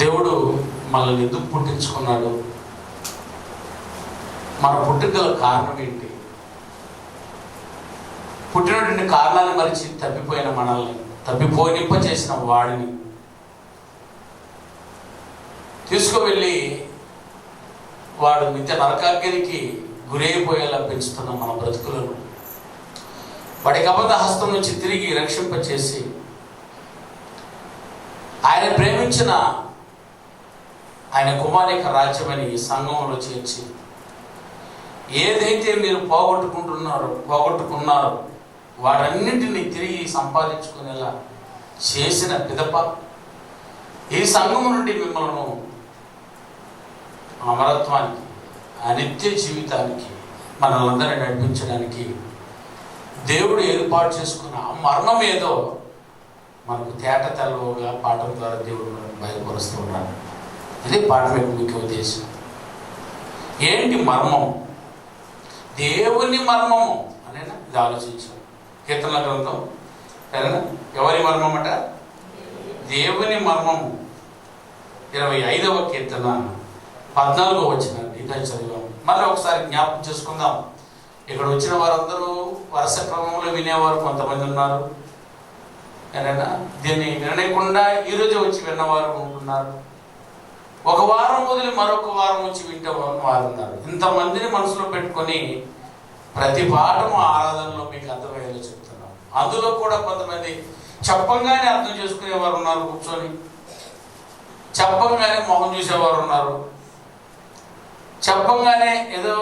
దేవుడు మనల్ని ఎందుకు పుట్టించుకున్నాడు? మన పుట్టుకల కారణం ఏంటి? పుట్టినటువంటి కారణాన్ని మరిచి తప్పిపోయిన మనల్ని తప్పిపోనింప చేసిన వాడిని తీసుకువెళ్ళి వాడు నిత్య నరకాగ్నికి గురైపోయేలా పెంచుతున్న మన బ్రతుకులను వాడికి అబద్ధ హస్తం నుంచి తిరిగి రక్షింపచేసి ఆయన ప్రేమించిన ఆయన కుమారిక రాజ్యమని ఈ సంఘంలో చేర్చి ఏదైతే మీరు పోగొట్టుకున్నారో వాటన్నింటినీ తిరిగి సంపాదించుకునేలా చేసిన పిదప ఈ సంఘం నుండి మిమ్మల్ని అమరత్వానికి అనిత్య జీవితానికి మనల్ని నడిపించడానికి దేవుడు ఏర్పాటు చేసుకున్న ఆ మర్మం ఏదో మనకు తేట తెల్లవుగా పాటల ద్వారా దేవుడు మనకు బయలుపరుస్తూ ఉన్నాడు. అదే పాఠం యొక్క ముఖ్య ఉద్దేశం. ఏంటి మర్మం? దేవుని మర్మము అనేనా ఇది ఆలోచించాం. కీర్తనల గ్రంథం సరేనా? ఎవరి మర్మం అట? దేవుని మర్మము. 25వ కీర్తన 14వ వచనం ఇదే చదివాం. మళ్ళీ ఒకసారి జ్ఞాపకం చేసుకుందాం. ఇక్కడ వచ్చిన వారందరూ వరుస క్రమంలో వినేవారు కొంతమంది ఉన్నారు. ఏదైనా దీన్ని వినలేకుండా ఈరోజు వచ్చి విన్నవారు ఉంటున్నారు. ఒక వారం వదిలి మరొక వారం వచ్చి వింటే వారు ఉన్నారు. ఇంతమందిని మనసులో పెట్టుకొని ప్రతి పాఠము ఆరాధనలో మీకు అర్థమయ్యేలా చెప్తున్నాం. అందులో కూడా కొంతమంది చెప్పంగానే అర్థం చేసుకునేవారు ఉన్నారు, కూర్చొని చెప్పంగానే మొహం చూసేవారు ఉన్నారు, చెప్పంగానే ఏదో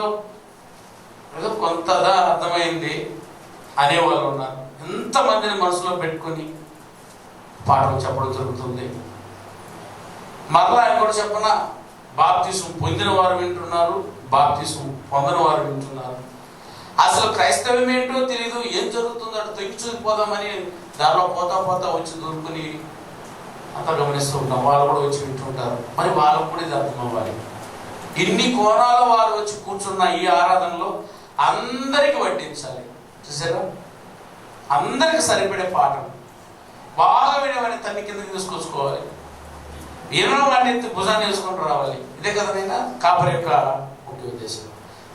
ఏదో కొంతదా అర్థమైంది అనేవాళ్ళు ఉన్నారు. ఎంతమందిని మనసులో పెట్టుకొని పాఠం చెప్పడం జరుగుతుంది. మరలా కూడా చెప్పన, బాప్తిసం పొందిన వారు వింటున్నారు, బాప్తిసం పొందని వారు వింటున్నారు. అసలు క్రైస్తవం ఏంటో తెలీదు, ఏం జరుగుతుందో అటు తొక్కి చూసిపోదామని దానిలో పోతా పోతా వచ్చి దూరుకుని అంతా గమనిస్తూ ఉంటాం. వాళ్ళు కూడా వచ్చి వింటుంటారు. మరి వాళ్ళకు కూడా ఇది అర్థం అవ్వాలి. ఇన్ని కోణాల వారు వచ్చి కూర్చున్న ఈ ఆరాధనలో అందరికీ వడ్డించాలి. చూసారా? అందరికి సరిపడే పాఠం. బాగా వినేవాడిని తన్ని కిందకి తీసుకొచ్చుకోవాలి, ఏమో వాడిని ఎత్తి భుజాన్ని వేసుకుంటూ రావాలి. ఇదే కదా నేను కాపరి యొక్క ముఖ్య ఉద్దేశం.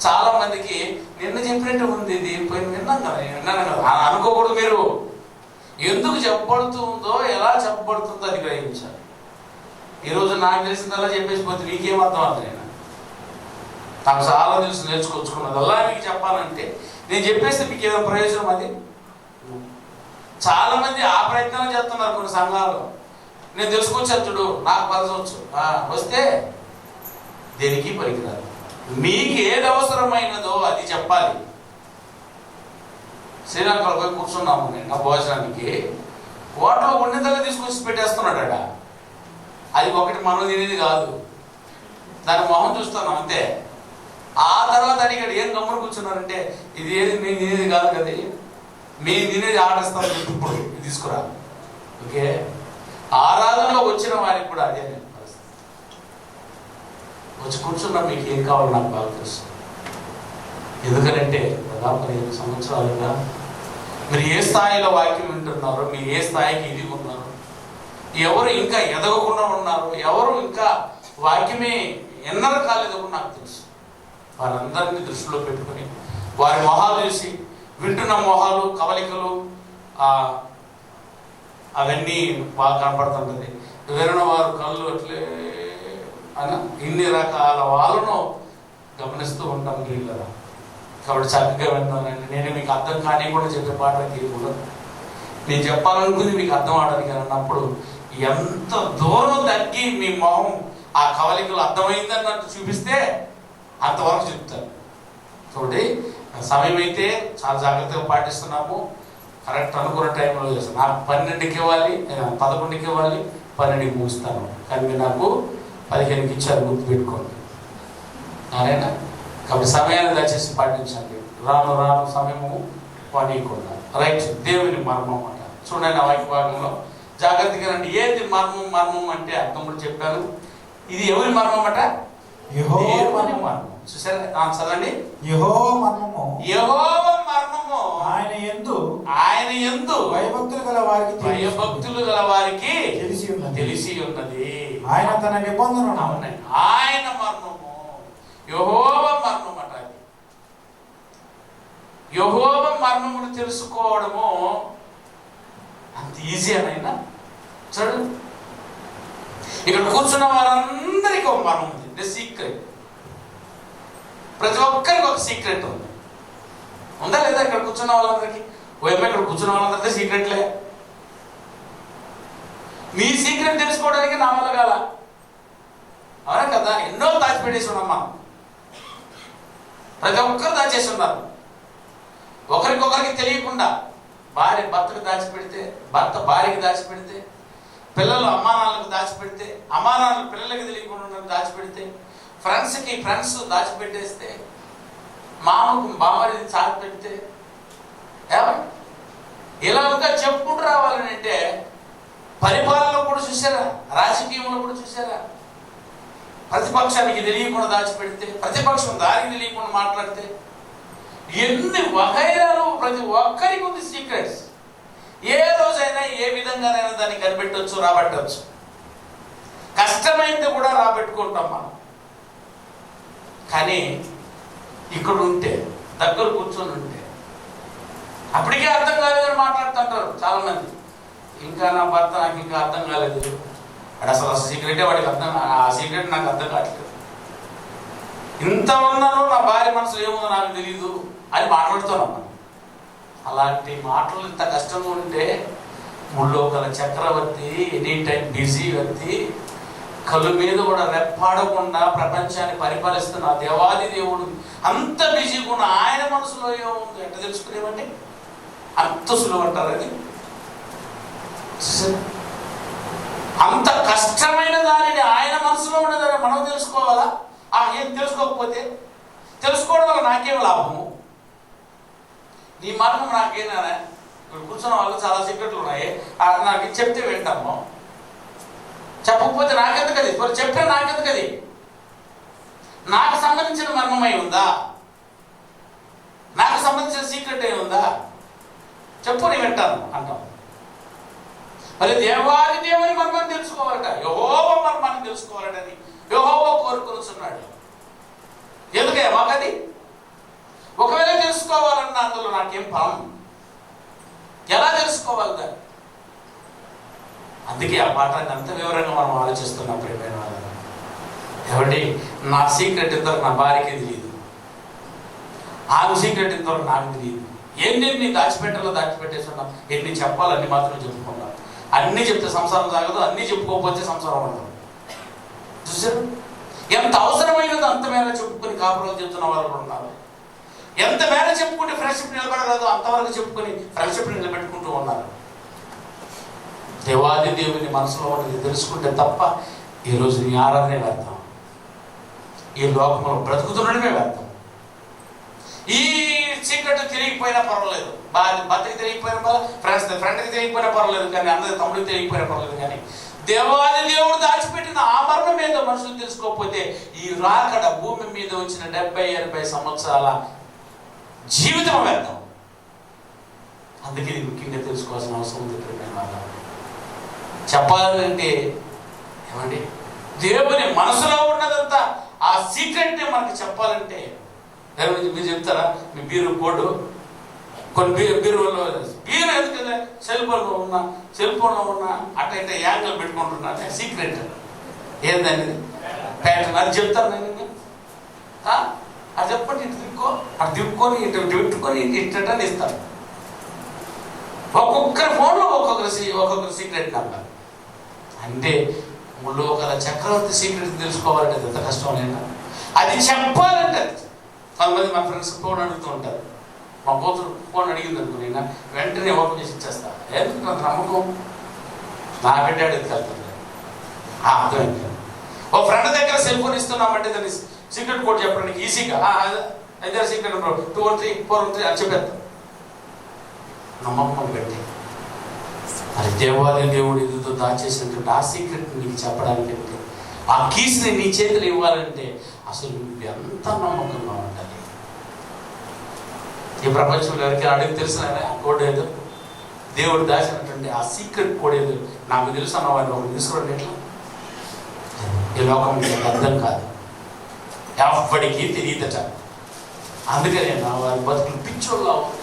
చాలా మందికి నిన్న చెప్పినట్టు ఉంది, ఇది పోయిన విన్నాను కదా అనుకోకూడదు. మీరు ఎందుకు చెప్పబడుతుందో ఎలా చెప్పబడుతుందో అది గ్రహించాలి. ఈరోజు నాకు తెలిసిందల్లా చెప్పేసిపోతే మీకేం అర్థం అవుతుంది? నాకు చాలా తెలుసు, నేర్చుకొచ్చుకున్నది అలా మీకు చెప్పాలంటే నేను చెప్పేస్తే మీకు ఏదో ప్రయోజనం? అది చాలా మంది ఆ ప్రయత్నం చేస్తున్నారు కొన్ని సంఘాల్లో. నేను తెలుసుకొచ్చాను చూడు, నాకు పరచవచ్చు వస్తే దేనికి పనికిరాదు. మీకు ఏది అవసరమైనదో అది చెప్పాలి. శ్రీలంకలో పోయి కూర్చున్నాము నేను భోజనానికి. హోటల్లో వండిందల్లా తీసుకొచ్చి పెట్టేస్తున్నాడట. అది ఒకటి మనం తినేది కాదు, దాని మొహం చూస్తున్నాం అంతే. ఆ తర్వాత అడిగాడు, ఏం గమ్మున కూర్చున్నారంటే ఇది ఏది మేము తినేది కాదు కదా, మేము తినేది ఆడిస్తాం ఇప్పుడు ఇది తీసుకురా. ఓకే, ఆరాధనలో వచ్చిన వారికి కూడా అదే పరిస్థితి. వచ్చి కూర్చున్నా మీకు ఏం కావాలో నాకు బాగా తెలుసు. ఎందుకనంటే దాదాపు 15 సంవత్సరాలుగా మీరు ఏ స్థాయిలో వాక్యం వింటున్నారో, మీరు ఏ స్థాయికి ఇది ఉన్నారు, ఎవరు ఇంకా ఎదగకుండా ఉన్నారు, ఎవరు ఇంకా వాక్యమే ఎన్నర కాలేదో నాకు తెలుసు. వారందరినీ దృష్టిలో పెట్టుకుని వారి మొహాలు చూసి, వింటున్న మొహాలు కవలికలు అవన్నీ బాగా కనపడుతుంటుంది. వినని వారు కళ్ళు అట్లే అని ఇన్ని రకాల వాళ్ళను గమనిస్తూ ఉంటాం వీళ్ళరా. కాబట్టి చక్కగా వింటానండి. నేను మీకు అర్థం కానీ కూడా చెప్పే పాటలు తీయకూడదు. నేను చెప్పాలనుకుంది మీకు అర్థం అవడానికి అన్నప్పుడు ఎంత దూరం తగ్గి మీ మొహం ఆ కవలికలు అర్థమైందన్నట్టు చూపిస్తే అంతవరకు చెప్తాను. చూడండి, సమయం అయితే చాలా జాగ్రత్తగా పాటిస్తున్నాము. కరెక్ట్ అనుకున్న టైంలో చేస్తాను. నాకు 12కి ఇవ్వాలి, 11కి ఇవ్వాలి, 12కి ముగిస్తాను. కానీ మీరు నాకు 15కి ఇచ్చారు, గుర్తుపెట్టుకోండి. నారాయణ. కాబట్టి సమయాన్ని దయచేసి పాటించండి. రాను రాను సమయము పనియకుండా. రైట్, దేవుని మర్మం అంట. చూడండి, ఆ వాక్య భాగంలో జాగ్రత్తగా రండి. ఏది మర్మం? మర్మం అంటే అర్థం కూడా చెప్పాను. ఇది ఎవరి మర్మం అట? యెహోవా మర్మం. చూసారా? చదవండి. యెహోవా మర్మము, యెహోవా మర్మము ఆయన యందు భయభక్తులు గల వారికి తెలిసి ఉన్నది. ఆయన తన నిబంధన ఆయన మర్మము, యెహోవా మర్మం అట. అది యెహోవా మర్మమును తెలుసుకోవడము అంత ఈజీ అనైనా చూడండి. ఇక్కడ కూర్చున్న వారందరికీ ఒక మర్మం ఉంది, ది సీక్రెట్. ప్రతి ఒక్కరికి ఒక సీక్రెట్ ఉంది, ఉందా లేదా? ఇక్కడ కూర్చున్న వాళ్ళందరికీ ఇక్కడ కూర్చున్న వాళ్ళందరికీ సీక్రెట్లే. నీ సీక్రెట్ తెలుసుకోవడానికి నా వల్ల కాల, అవునా కదా? ఎన్నో దాచిపెట్టేసి ఉన్నాం మనం, ప్రతి ఒక్కరు దాచేసి ఉన్నారు. ఒకరికొకరికి తెలియకుండా భార్య భర్తకు దాచిపెడితే, భర్త భార్యకి దాచిపెడితే, పిల్లలు అమ్మానాన్నలకు దాచిపెడితే, అమ్మానాన్నలు పిల్లలకి తెలియకుండా దాచిపెడితే, ఫ్రెండ్స్కి ఫ్రెండ్స్ దాచిపెట్టేస్తే, మామకు బామ్మడిని దాచిపెడితే, ఏమండి ఇలాగా చెప్పుకుంటూ రావాలని అంటే పరిపాలనలో కూడా చూసారా, రాజకీయంలో కూడా చూసారా? ప్రతిపక్షానికి తెలియకుండా దాచిపెడితే, ప్రతిపక్షం దానికి తెలియకుండా మాట్లాడితే, ఎన్ని వగైరాలు ప్రతి ఒక్కరికి ఉంది సీక్రెట్స్. ఏ రోజైనా ఏ విధంగానైనా దాన్ని కనిపెట్టవచ్చు, రాబట్టవచ్చు. కష్టమైంది కూడా రాబెట్టుకుంటాం మనం. కానీ ఇక్కడ ఉంటే, దగ్గర కూర్చొని ఉంటే, అప్పటికే అర్థం కాలేదని మాట్లాడుతుంటారు చాలా మంది. ఇంకా నా భర్త నాకు ఇంకా అర్థం కాలేదు, అది అసలు సీక్రెటే వాడికి అర్థం, ఆ సీక్రెట్ నాకు అర్థం కావట్లేదు, ఇంత ఉన్నాను నా భార్య మనసులో ఏముందో నాకు తెలియదు అని మాట్లాడుతున్నాం మనం. అలాంటి మాటలు ఇంత కష్టంగా ఉంటే ముల్లోకల చక్రవర్తి, ఎనీ టైం బిజీ వ్యక్తి, కళ్ళు మీద కూడా రెప్పాడకుండా ప్రపంచాన్ని పరిపాలిస్తున్న దేవాది దేవుడు అంత బిజీగా ఉన్న ఆయన మనసులో ఏముంది ఎట్ట తెలుసుకునేవండి? అంత సులువు అంటారు అది. అంత కష్టమైన దానిని ఆయన మనసులో ఉన్నదాన్ని మనం తెలుసుకోవాలా? ఏం తెలుసుకోకపోతే తెలుసుకోవడం వల్ల నాకేం లాభము? నీ మర్మం నాకేనా? ఇప్పుడు కూర్చున్న వాళ్ళు చాలా సీక్రెట్లు ఉన్నాయి, నాకు చెప్తే వింటాము, చెప్పకపోతే నాకెందుకు అది? మరి చెప్పే నాకెందుకు అది? నాకు సంబంధించిన మర్మమై ఉందా? నాకు సంబంధించిన సీక్రెట్ ఏ ఉందా? చెప్పు, నేను వింటాను అంటాం. మరి దేవాది దేవుని మర్మం తెలుసుకోవాలట, యెహోవా మర్మాన్ని తెలుసుకోవాలటని యెహోవా కోరుకొనుచున్నాడు. ఎందుకే మాకది? ఒకవేళ తెలుసుకోవాలన్నా అందులో నాకేం ఫలం? ఎలా తెలుసుకోవాలి దాన్ని? అందుకే ఆ పాఠాన్ని అంత వివరంగా మనం ఆలోచిస్తున్నాం. ప్రియమైన వాళ్ళ, ఏమండి, నా సీక్రెట్ ఇంతవరకు నా భార్యకి తెలియదు, ఆమె సీక్రెట్ ఇంతవరకు నాకు తెలియదు. ఎన్ని దాచిపెట్టాలో దాచిపెట్టేస్తున్నాం, ఎన్ని చెప్పాలి అన్ని మాత్రం చెప్పుకున్నాం. అన్నీ చెప్తే సంసారం సాగదు, అన్నీ చెప్పుకోకపోతే సంసారం ఉండదు. చూసారు? ఎంత అవసరమైనదో అంత మేర చెప్పుకొని కాపురం చెప్తున్న వాళ్ళు కూడా ఉన్నారు. ఎంత మేర చెప్పుకుంటే ఫ్రెండ్షిప్ నిలబడగలదో అంతవరకు చెప్పుకొని ఫ్రెండ్షిప్ నిలబెట్టుకుంటూ ఉన్నారు. దేవాది దేవుని మనసులో ఉన్నది తెలుసుకుంటే తప్ప ఈరోజు నీ ఆరాధనే వ్యర్థం, ఈ లోకంలో బ్రతుకుతుండడమే వ్యర్థం. ఈ సీక్రెట్ తెలియకపోయినా పర్వాలేదు, భర్తకి తెలియకపోయినా పర్వాలేదు, ఫ్రెండ్కి తెలియకపోయినా పర్వాలేదు, కానీ అందరి తమ్ముడికి తెలియకపోయినా పర్వాలేదు, కానీ దేవాది దేవుడు దాచిపెట్టిన ఆ మరణం మీద మనుషులు తెలుసుకోకపోతే ఈ రాకడ భూమి మీద వచ్చిన 70-80 సంవత్సరాల జీవితం వ్యర్థం. అందుకే ఇది ముఖ్యంగా తెలుసుకోవాల్సిన అవసరం ఉంది. చెప్పాలంటే ఏమండి, దేవుని మనసులో ఉన్నదంతా ఆ సీక్రెట్ని మనకి చెప్పాలంటే మీరు చెప్తారా? మీ బీరు కోడు కొన్ని బీరులో బీరు ఎందుకంటే సెల్ ఫోన్లో ఉన్న అట్ట ఇట్ట యాంగిల్ పెట్టుకుంటున్నా సీక్రెట్ ఏందనేది ప్యాటర్న్ అది చెప్తారు. నేను అది చెప్పండి, ఇటు తిప్పుకో, అటు తిప్పుకొని ఇటు పెట్టుకొని ఇట్టని ఇస్తారు. ఒక్కొక్కరి ఫోన్లో ఒక్కొక్కరి సీక్రెట్ నెంబర్. అంటే ముల్లోకల చక్రవర్తి సీక్రెట్ తెలుసుకోవాలంటే ఎంత కష్టం లేదా? అది చెప్పాలంటే కొంతమంది మా ఫ్రెండ్స్ ఫోన్ అడుగుతూ ఉంటారు. మా కూతురు ఫోన్ అడిగింది అనుకో, నేను వెంటనే ఓపెన్ చేసి ఇచ్చేస్తా. ఎందుకు నాకు నమ్మకం, నా బిడ్డ అడుగుతాను. అర్థమైంది. ఓ ఫ్రెండ్ దగ్గర సెల్ ఫోన్ ఇస్తున్నామంటే దాన్ని సీక్రెట్ కోడ్ చెప్పడానికి ఈజీగా అయితే సీక్రెట్ 213 413 అని చెప్పేస్తాం. నమ్మకం పెట్టి మరి దేవాలయ దేవుడు ఎదుగుతూ దాచేసినటువంటి ఆ సీక్రెట్ నీకు చెప్పడానికి, ఆ కీస్ని నీ చేతులు ఇవ్వాలంటే అసలు నువ్వు ఎంత నమ్మకంగా ఉండాలి. ఈ ప్రపంచంలో ఎవరికి అడిగి తెలిసిన కోడ్ ఏదో, దేవుడు దాచినటువంటి ఆ సీక్రెట్ కోడ్ ఏదో నాకు తెలుసు అన్న వాడిని ఒకటి తీసుకోండి. ఎట్లా ఈ లోకం మీకు అర్థం కాదు, ఎవ్వడికి తెలియదట. అందుకనే నా వారి బతుకులు పిచ్చోళ్ళ ఉంది.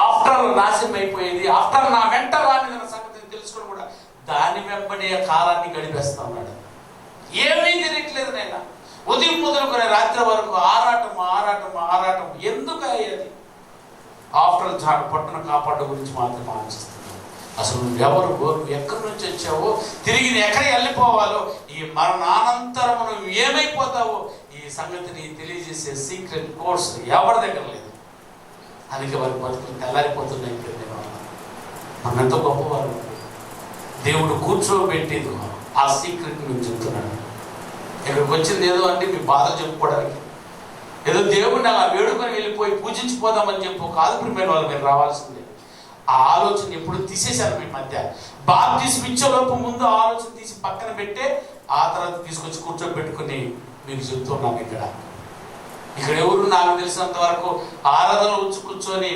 ఆఫ్టర్ నాశనం అయిపోయేది, ఆఫ్టర్ నా వెంట రాని సంగతిని తెలుసుకుని కూడా దాని వెంబడే కాలాన్ని గడిపేస్తా ఉన్నాడు. ఏమీ తెలియట్లేదు నైనా. ఉదయం మొదలుకొని రాత్రి వరకు ఆరాటం ఆరాటం ఆరాటం. ఎందుకు అయ్యేది? ఆఫ్టర్ జాడు పట్టున కాపాడ గురించి మాత్రం ఆలోచిస్తున్నాను. అసలు నువ్వెవరు, నువ్వు ఎక్కడి నుంచి వచ్చావో, తిరిగి ఎక్కడికి వెళ్ళిపోవాలో, ఈ మరణానంతరం నువ్వు ఏమైపోతావో ఈ సంగతిని తెలియజేసే సీక్రెట్ కోర్స్ ఎవరి దగ్గర లేదు. అందుకే వారి బతుకులు తెల్లారిపోతున్నాయి. మనం ఎంతో గొప్పవారు. దేవుడు కూర్చోబెట్టేది ఆ సీక్రెట్ నేను చెప్తున్నాను. ఇక్కడికి వచ్చింది ఏదో అంటే మీ బాధ చెప్పుకోవడానికి, ఏదో దేవుడిని అలా వేడుకొని వెళ్ళిపోయి పూజించిపోదామని చెప్పు కాదు. ప్రిపేర్ వాళ్ళు మీరు రావాల్సిందే. ఆ ఆలోచన ఎప్పుడు తీసేశారు మీ మధ్య. బాప్తిస్మం ఇచ్చేలోపు ముందు ఆలోచన తీసి పక్కన పెట్టే ఆ తర్వాత తీసుకొచ్చి కూర్చోబెట్టుకుని మీకు చెప్తున్నాం. ఇక్కడ ఎవరు నాకు తెలిసినంత వరకు ఆరాధనలు ఉంచి కూర్చొని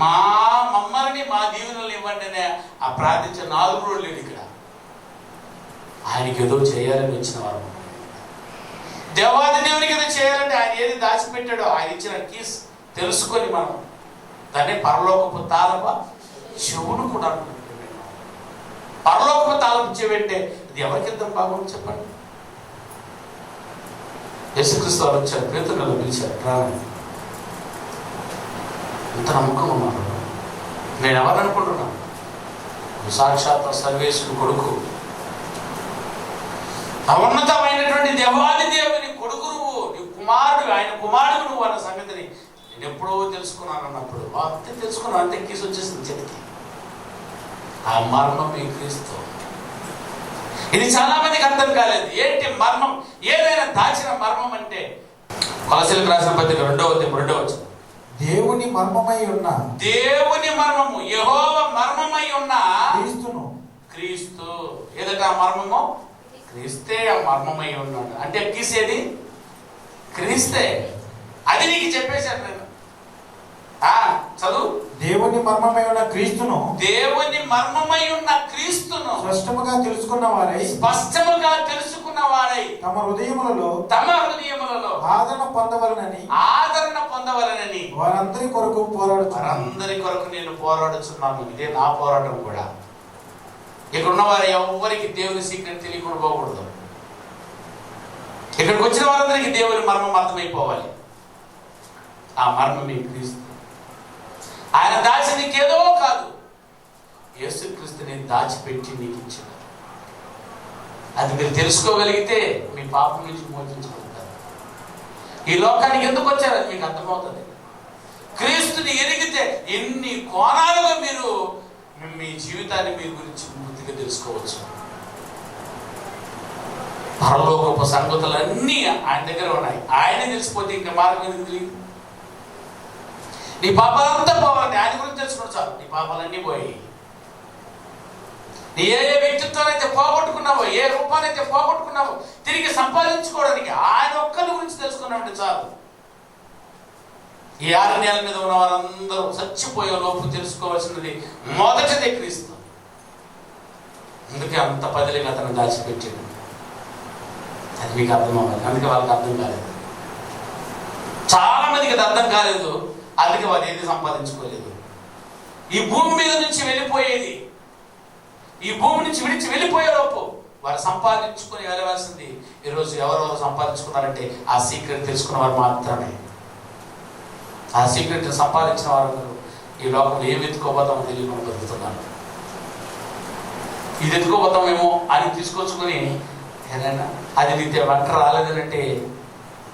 మమ్మల్ని మా దీవెనలు ఇవ్వండి అనే ఆ ప్రార్థించే 4 రోజులు లేదు. ఇక్కడ ఆయనకి ఏదో చేయాలని వచ్చిన వారు. దేవాది దేవునికి ఏదో చేయాలంటే ఆయన ఏది దాచిపెట్టాడో ఆయన ఇచ్చిన కీస్ తెలుసుకొని మనం దాన్ని పరలోకపు తాళప చెవులు కూడా పరలోకపు తాళపు చెవంటే ఇది ఎవరికి ఇద్దాం బాగుంది చెప్పండి. యేసుక్రీస్తు వారు వచ్చారు, పేతురుని పిలిచారు, రాని ఇంత నమ్మకం ఉన్నారు. నేను ఎవరు అనుకుంటున్నాను? సాక్షాత్ సర్వేశ్వరుడు కొడుకు, ఉన్నతమైనటువంటి దేవాది దేవుని కొడుకు నువ్వు, నీ కుమారుడు, ఆయన కుమారుడు నువ్వు అన్న సంగతిని నేను ఎప్పుడో తెలుసుకున్నాను అన్నప్పుడు అంతే తెలుసుకున్నాను. అంతే కీసు వచ్చేసింది చేతికి. ఆ మర్మం మీ క్రీస్తు. ఇది చాలా మందికి అర్థం కాలేదు. ఏంటి మర్మం? ఏదైనా దాచిన మర్మం అంటే కొలసీలకు రాసిన పత్రిక 2వ అధ్యాయం దేవుని మర్మమై ఉన్న, దేవుని మర్మము, యెహోవా మర్మమై ఉన్న క్రీస్తును. క్రీస్తు ఏదట ఆ మర్మము? క్రీస్తే ఆ మర్మమై ఉన్నాడు. అంటే కీసేది క్రీస్తే. అది నీకు చెప్పేశాను నేను. చదువు. దేవుని మర్మమై ఉన్న క్రీస్తును, దేవుని మర్మమై ఉన్న క్రీస్తును స్పష్టముగా తెలుసుకున్న వారై తమ హృదయములలో ఆదరణ పొందవలనని వారందరి కొరకు నేను పోరాడుచున్నాను. ఇదే నా పోరాటం కూడా. ఇక్కడ ఉన్న వారు ఎవరికి దేవుని సీక్రెట్ తెలియకుండా పోకూడదు. ఇక్కడికి వచ్చిన వారందరికీ దేవుని మర్మం అర్థమైపోవాలి. ఆ మర్మమే క్రీస్తు. ఆయన దాచి నీకేదో కాదు, యేసుక్రీస్తుని దాచిపెట్టి నీకు ఇచ్చిన. అది మీరు తెలుసుకోగలిగితే మీ పాపం నుంచి మోచించగలుగుతారు. ఈ లోకానికి ఎందుకు వచ్చారు అది మీకు అర్థమవుతుంది. క్రీస్తుని ఎరిగితే ఎన్ని కోణాలుగా మీరు మీ జీవితాన్ని మీ గురించి పూర్తిగా తెలుసుకోవచ్చు. పరలోకపు సంగతులన్నీ ఆయన దగ్గర ఉన్నాయి. ఆయనే తెలిసిపోతే ఇంకా మార్గం ఎందుకు తెలియదు. నీ పాపాలంతా పోవాలంటే ఆయన గురించి తెలుసుకుని చాలు. నీ పాపాలన్నీ పోయి నీ ఏ వ్యక్తిత్వాన్ని పోగొట్టుకున్నావో, ఏ రూపాన్ని పోగొట్టుకున్నావో తిరిగి సంపాదించుకోవడానికి ఆయన ఒక్కరి గురించి తెలుసుకున్నామంటే చాలు. ఈ 6 నేల మీద ఉన్న వారందరూ చచ్చిపోయే లోపు తెలుసుకోవాల్సినది మొదటిదే క్రీస్తు. అందుకే అంత పదిలిగా అతను దాచిపెట్టాడు. అది మీకు అర్థం అవ్వాలి. అందుకే వాళ్ళకి అర్థం కాలేదు. చాలా మందికి అది అర్థం కాలేదు. అందుకే వారు ఏది సంపాదించుకోలేదు. ఈ భూమి మీద నుంచి వెళ్ళిపోయేది, ఈ భూమి నుంచి విడిచి వెళ్ళిపోయే లోపు వారు సంపాదించుకొని వెళ్ళవలసింది. ఈరోజు ఎవరెవరు సంపాదించుకున్నారంటే ఆ సీక్రెట్ తెలుసుకున్న వారు మాత్రమే. ఆ సీక్రెట్ సంపాదించిన వారు ఈ లోకంలో ఏమి ఎత్తుకోబోతామో తెలియకుండా బతుకుతున్నారు. ఇది ఎత్తుకోబోతామేమో అని తీసుకొచ్చుకొని ఏదైనా అది నీకు వంట రాలేదనంటే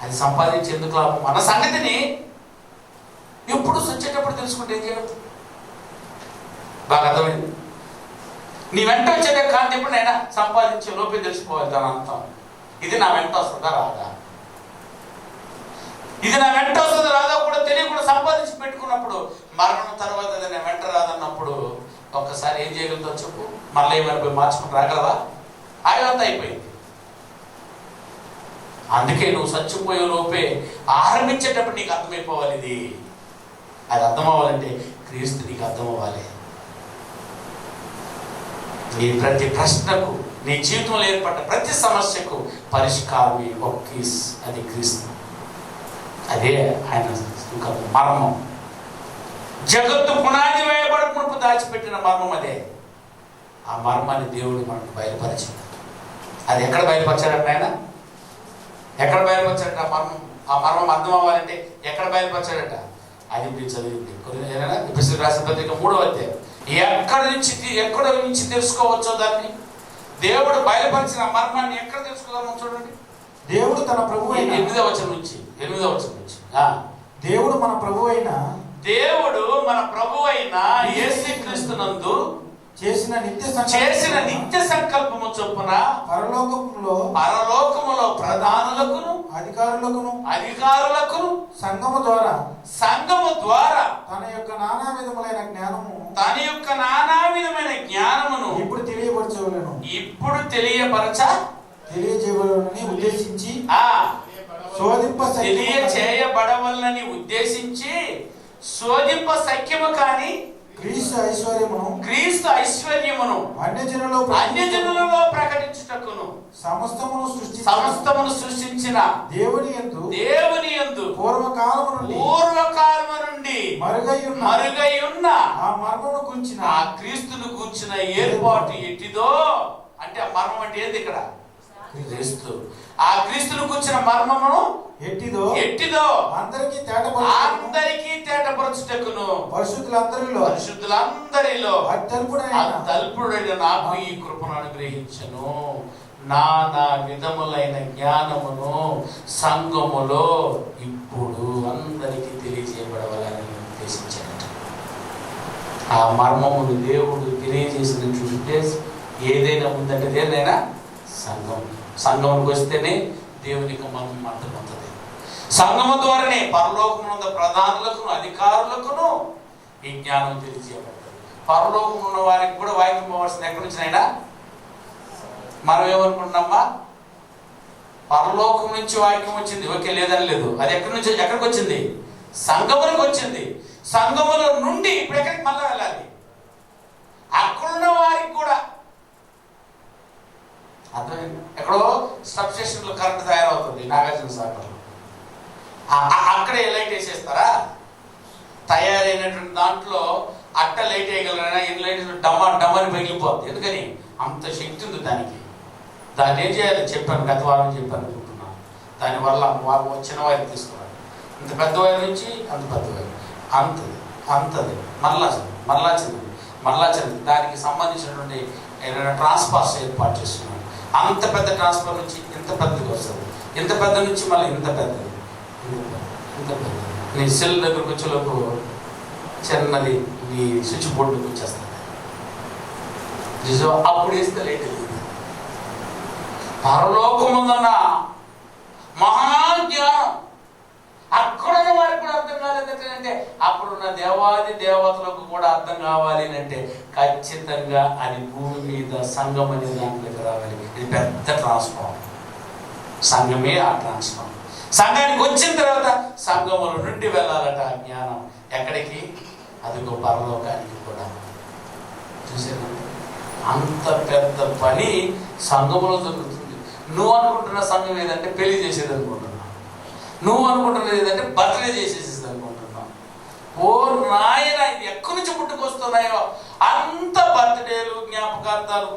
అది సంపాదించేందుకు లాభం మన సంగతిని ఎప్పుడు వచ్చేటప్పుడు తెలుసుకుంటే ఏం చేయడం బాగా అర్థమైంది. నీ వెంట వచ్చేదే కాదు. ఎప్పుడైనా సంపాదించే లోపే తెలిసిపోవాలి దాని అంతం. ఇది నా వెంట వస్తుందా రాదా, ఇది నా వెంట వస్తుందా రాదా కూడా తెలియకుండా సంపాదించి పెట్టుకున్నప్పుడు మరణం తర్వాత అది నా వెంట రాదన్నప్పుడు ఒక్కసారి ఏం చేయగలుగుతావు చెప్పు? మళ్ళీ ఏమైనా పోయి మార్చుకుని రాగలవా? ఆయుధంతా అయిపోయింది. అందుకే నువ్వు చచ్చిపోయే లోపే ఆరంభించేటప్పుడు నీకు అర్థమైపోవాలి. ఇది అది అర్థం అవ్వాలంటే క్రీస్తు నీకు అర్థం అవ్వాలి. నీ ప్రతి ప్రశ్నకు నీ జీవితంలో ఏర్పడ్డ ప్రతి సమస్యకు పరిష్కారమే అది క్రీస్తు. అదే ఆయన ఇంకా మర్మం. జగత్తు పునాది వేయబడకుండా దాచిపెట్టిన మర్మం అదే. ఆ మర్మాన్ని దేవుడు మనకు బయలుపరిచింది. అది ఎక్కడ బయలుపరిచాడంటే ఆయన ఎక్కడ బయలుపరిచాడట? ఆ మర్మం అర్థం అవ్వాలంటే ఎక్కడ బయలుపరిచాడట? అది మీరు చదివింది ఎఫెసీయులకు రాసిన పత్రిక 3వ అధ్యాయం. ఎక్కడ నుంచి తెలుసుకోవచ్చో దాన్ని దేవుడు బయలుపరిచిన మర్మాన్ని ఎక్కడ తెలుసుకోగలమో చూడండి. దేవుడు తన ప్రభు 8వ వచనం నుంచి దేవుడు మన ప్రభు అయిన యేసుక్రీస్తునందు చేసిన నిత్య సంకల్పము చొప్పున పరలోకములో ప్రధానులకును అధికారులకును సంఘము ద్వారా తన యొక్క నానా విధమైన జ్ఞానమును ఇప్పుడు తెలియజేయవలనని ఉద్దేశించి తెలియచేయబడవలనని ఉద్దేశించి శోధింప సఖ్యము కాని క్రీస్తు ఐశ్వర్యమును అన్యజనులలో ప్రకటించుటకును సమస్తమును సృష్టించిన దేవుని యందు పూర్వకాలము నుండి మరుగై ఉన్న ఆ క్రీస్తును గూర్చిన ఏర్పాటు ఎట్టిదో. అంటే ఆ మర్మం అంటే ఏంది ఇక్కడ? క్రీస్తు. ఆ క్రీస్తును కూర్చున్న మర్మమును ఎట్టిదో అందరికీ తేటపరచుటకును పరిశుద్ధులందరిలో తల్పుడైన నాకు ఈ కృపను అనుగ్రహించను. నానా విధములైన జ్ఞానమును సంఘములో ఇప్పుడు అందరికీ తెలియజేయబడవాలని ఉద్దేశించాడట. ఆ మర్మమును దేవుడు తెలియజేసినట్లుంటే ఏదైనా ఉందంటే దేనైనా సంఘంకి వస్తేనే దేవునికి మర్మం అర్థమవుతుంది. సంఘము ద్వారానే పరలోకమున్న ప్రధానులకును అధికారులకును ఈ జ్ఞానం తెలియజేయబడుతుంది. పరలోకమున్న వారికి కూడా వాక్యం పోవాల్సింది ఎక్కడి నుంచి అయినా మనం ఏమనుకుంటున్నామా? పరలోకం నుంచి వాక్యం వచ్చింది, ఓకే, లేదని లేదు. అది ఎక్కడికి వచ్చింది? సంఘములకు వచ్చింది. సంఘముల నుండి ఇప్పుడు ఎక్కడికి మళ్ళీ వెళ్ళాలి? అక్కడున్న వారికి కూడా అర్థమైంది. ఎక్కడో సబ్ స్టేషన్లో కరెంట్ తయారవుతుంది నాగార్జున సాగర్లో, అక్కడే లైట్ వేసేస్తారా? తయారైనటువంటి దాంట్లో అట్ట లైట్ వేయగలరా? ఎన్ని లైట్ డమ్మని పగిలిపోతుంది. ఎందుకని? అంత శక్తి ఉంది దానికి. దాన్ని ఏం చేయాలి చెప్పాను, గత వారం చెప్పాను అనుకుంటున్నాను. దానివల్ల చిన్న వైర్ తీసుకున్నాను, ఇంత పెద్ద వైర్ నుంచి అంత పెద్ద వైర్, అంతది మళ్ళా చిన్నది దానికి సంబంధించినటువంటి ట్రాన్స్ఫార్స్ ఏర్పాటు చేస్తున్నాను. అంత పెద్ద ట్రాన్స్ఫర్ నుంచి ఇంత పెద్దది వస్తుంది, ఇంత పెద్ద నుంచి మళ్ళీ ఇంత పెద్దది. నీ సెల్ దగ్గరకు వచ్చేలోపు చిన్నది నీ స్విచ్ బోర్డుకి వచ్చేస్తుంది. అప్పుడు వేస్తే లైట్ వెళ్తుంది. పరలోకముందన్న మహాజ్ఞానం అక్కడున్న వారికి కూడా అర్థం కాలేదు అంటే అప్పుడున్న దేవాది దేవతలకు కూడా అర్థం కావాలి అంటే ఖచ్చితంగా అది భూమి మీద సంఘం అనే దాంట్లోకి రావాలి. ఇది పెద్ద ట్రాన్స్ఫార్మ్. సంఘమే ఆ ట్రాన్స్ఫార్మ్. సంఘానికి వచ్చిన తర్వాత సంఘముల నుండి వెళ్ళాలట ఆ జ్ఞానం. ఎక్కడికి? అదిగో పరలోకానికి కూడా. చూసేదా? అంత పెద్ద పని సంఘములో జరుగుతుంది. నువ్వు అనుకుంటున్న సంఘం ఏదంటే పెళ్లి చేసేది అనుకుంటున్నావు, నువ్వు అనుకుంటున్నది ఏదంటే బర్త్డే చేసేసేది అనుకుంటున్నావు. ఓ నాయన, ఇది ఎక్కడి నుంచి పుట్టుకొస్తున్నాయో అంత బర్త్డేలు జ్ఞాపకార్థాలు.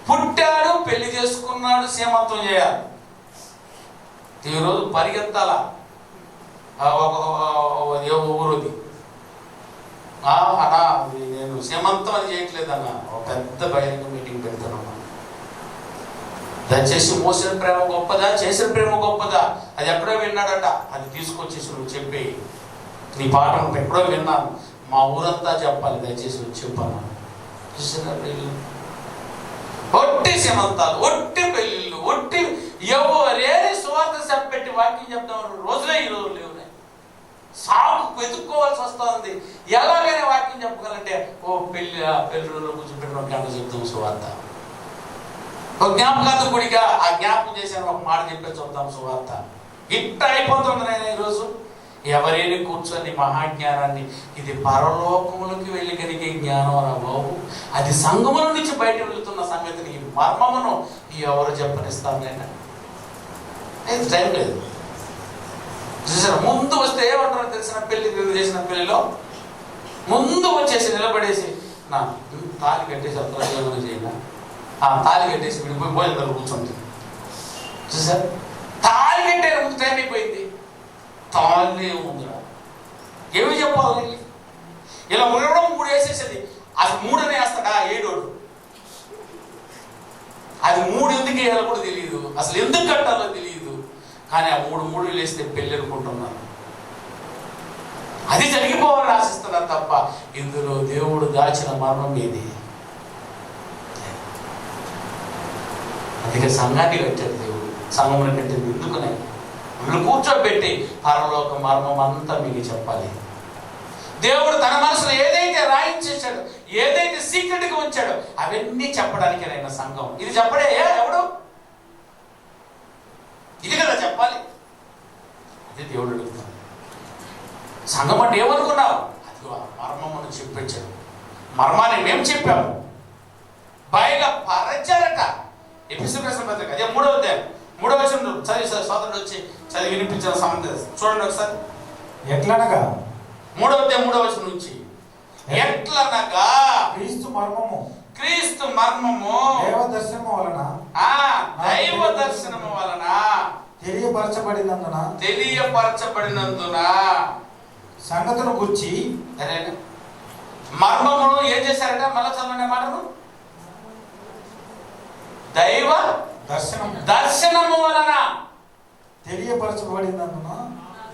పుట్టాడు, పెళ్లి చేసుకున్నాడు, సీమంతం చేయాలి. ఈరోజు పరిగెత్తాల ఊరుది అన్నా, నేను సీమంతం అది చేయట్లేదన్నా, ఒక పెద్ద బహిరంగ మీటింగ్ పెడతానమ్మా. దయచేసి మోసిన ప్రేమ గొప్పదా, చేసిన ప్రేమ గొప్పదా? అది ఎప్పుడో విన్నాడట, అది తీసుకొచ్చేసి నువ్వు చెప్పి నీ పాఠం ఎప్పుడో విన్నాను, మా ఊరంతా చెప్పాలి, దయచేసి నువ్వు చెప్పాను. చూసిన ఒట్టి సీమంతాలు, ఒట్టి పెళ్ళిళ్ళు, ఒట్టి ఎవరేది సువార్త చెప్పెట్టి వాక్యం చెప్తాం రోజులే ఈ రోజులు లేవు. సాగు వెతుక్కోవాల్సి వస్తుంది. ఎలాగైనా వాక్యం చెప్పగలంటే పెళ్లి రోజులు కూర్చోబెట్టిన ఒక గంట చెప్తాం సువార్త. ఒక జ్ఞాపకార్థం గుడిగా ఆ జ్ఞాపకం చేశాను, ఒక మాట చెప్పే చూద్దాం సువార్త. ఇట్ట అయిపోతుంది నేను ఈరోజు. ఎవరైనా కూర్చొని మహాజ్ఞానాన్ని, ఇది పరలోకములకి వెళ్ళి కలిగే జ్ఞానం రా బాబు, అది సంగముల నుంచి బయట వెళుతున్న సంగతిని, ఈ మర్మమును ఎవరు చెప్పనిస్తారు? నేను టైం లేదు. చూసారా, ముందు వస్తే ఏమంటారో తెలిసిన పెళ్లి చేసిన పెళ్లిలో ముందు వచ్చేసి నిలబడేసి, నా తాళి కట్టేసి అర్థం చేయాలి, తాళి కట్టేసి విడిపోయి పోయి కూర్చుంటుంది. చూసారు, తాళి కట్టే ముందు టైం అయిపోయింది. తాళి ఉందిరా, ఏమి చెప్పాలి? ఇలా ఉండడం 3 వేసేసేది. అది 3 అని వేస్తాడా 7ఓడు? అది 3 ఎందుకు వేయాలో కూడా తెలియదు, అసలు ఎందుకు కట్టాలో తెలియదు. కానీ ఆ 3 వేస్తే పెళ్ళి అనుకుంటున్నాను. అది జరిగిపోవాలని ఆశిస్తున్నారు తప్ప ఇందులో దేవుడు దాచిన మర్మం ఏది? అందుకే సంఘాన్ని కట్టాడు దేవుడు, సంఘమును కట్టింది ఎందుకునే వీళ్ళు కూర్చోబెట్టి పరలోక మర్మం అంతా మీకు చెప్పాలి. దేవుడు తన మనసులో ఏదైతే రాయించేశాడో, ఏదైతే సీక్రెట్గా ఉంచాడో అవన్నీ చెప్పడానికి ఆయన సంఘం. ఇది చెప్పడే ఎవడు? ఇది కదా చెప్పాలి. అది దేవుడు అడుగుతాడు. సంఘం అంటే ఏమనుకున్నావు? అది మర్మమును చెప్పించాడు. మర్మాన్ని మేము చెప్పాము, బయట పరచారట. ఎఫెసీయులకు రాసిన పత్రిక అదే 3వ అధ్యాయం 3వ వచనం చదివి సోదరుడు వచ్చి చదివి వినిపించిన సంబంధం చూడండి ఒకసారి. ఎట్లనగా 3వ అధ్యాయం 3వ వచనం నుంచి, ఎట్లనగా క్రీస్తు మర్మము దైవ దర్శనము వలన తెలియపరచబడినందున సంగతులను గురించి మర్మమును ఏం చేశారట? మళ్ళా చదవండి మాటను. దైవ దర్శనము వలన తెలియపరచబడినందున,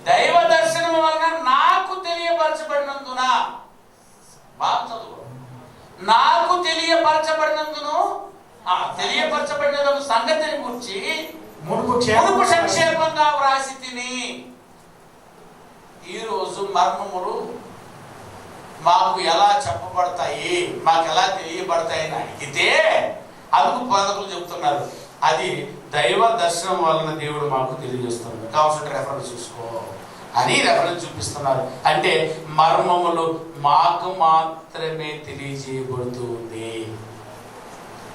దైవ దర్శనము వలన నాకు తెలియపరచబడినందున, బాగా చదువు, నాకు తెలియపరచబడిన సంగతిని గురించి మునుపు సంక్షేపంగా వ్రాసి తిని. ఈరోజు మర్మములు మాకు ఎలా చెప్పబడతాయి, మాకు ఎలా తెలియబడతాయి అని అడిగితే అందుకు బోధకులు చెప్తున్నారు, అది దైవ దర్శనం వలన దేవుడు మాకు తెలియజేస్తున్నాడు, కావాల్సిన రెఫరెన్స్ చూసుకో అని రెఫరెన్స్ చూపిస్తున్నారు. అంటే మర్మములు మాకు మాత్రమే తెలియజేయబడుతుంది.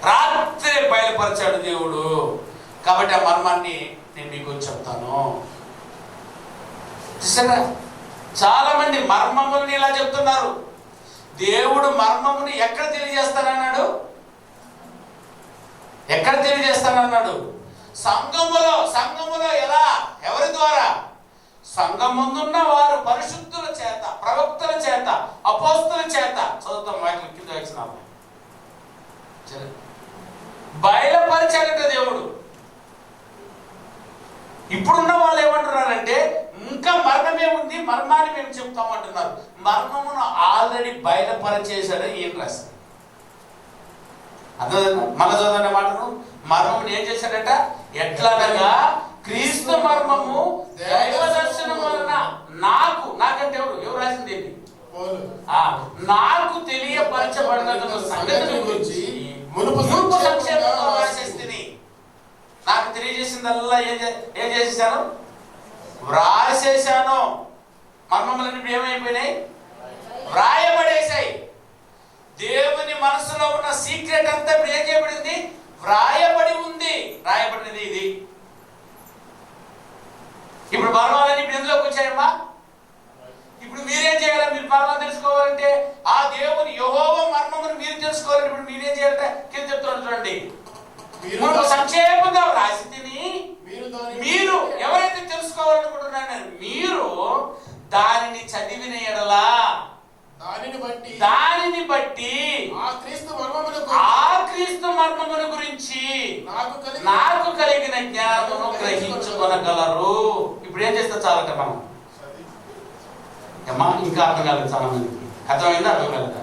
రాత్రి బయలుపరిచాడు దేవుడు, కాబట్టి ఆ మర్మాన్ని నేను మీకు చెప్తాను. చూసారా, చాలా మంది మర్మముల్ని ఇలా చెప్తున్నారు. దేవుడు మర్మముని ఎక్కడ తెలియజేస్తానన్నాడు? ఎక్కడ తెలియజేస్తానన్నాడు? సంఘములో ఎలా? ఎవరి ద్వారా? సంఘం ముందున్న వారు పరిశుద్ధుల చేత, ప్రవక్తల చేత, అపోస్తుల చేత. చదువుతాం వాటిని కింద వచ్చిన బయలుపరిచాడట దేవుడు. ఇప్పుడున్న వాళ్ళు ఏమంటున్నారంటే ఇంకా మర్మమే ఉంది, మర్మాన్ని మేము చెప్తామంటున్నారు. మర్మమును ఆల్రెడీ బయలుపరిచేశాడు ఈయన రాశాడు. అర్థం మళ్ళా చదవన్న మాటను. మర్మమును ఏం చేశాడట? ఎట్లనగా క్రీస్తు మర్మము దైవ దర్శనం వలన నాకంటే ఎవరు రాసింది ఏంటి? నాకు తెలియపరచబడిన సంగతి గురించి మునుపు సంక్షేమంగా వ్రాసేస్తుంది. నాకు తెలియజేసిందల్లా ఏం చేసేసాను? వ్రాసేసాను. మర్మములన్నీ ఇప్పుడు ఏమైపోయినాయి? వ్రాయబడేశాయి. దేవుని మనసులో ఉన్న సీక్రెట్ అంతా ఇప్పుడు ఏం చేయబడింది? వ్రాయబడి ఉంది. రాయబడినది ఇది. ఇప్పుడు మర్మాలన్నీ ఇప్పుడు ఎందులోకి వచ్చాయమ్మా? ఇప్పుడు మీరేం చేయాలి? మీరు మర్మాలు తెలుసుకోవాలంటే ఆ దేవుని యెహోవా మర్మమును మీరు తెలుసుకోవాలంటే ఇప్పుడు మీరేం చేయాలంటే కింద చెప్తున్నాను చూడండి. సంక్షేపంగా రాసి తిని మీరు ఎవరైతే తెలుసుకోవాలనుకుంటున్నారో మీరు దానిని చదివిన ఎడలా దానిని బట్టి ఆ క్రీస్తు మర్మమును గురించి నాకు కలిగిన జ్ఞానమును గ్రహించుకొనగలరు. ఇప్పుడు ఏం చేస్తే చాలట మనం అమ్మా, ఇంకా అర్థం కాలేదు చాలా మందికి. అర్థమైందా? అర్థం కాలేదా?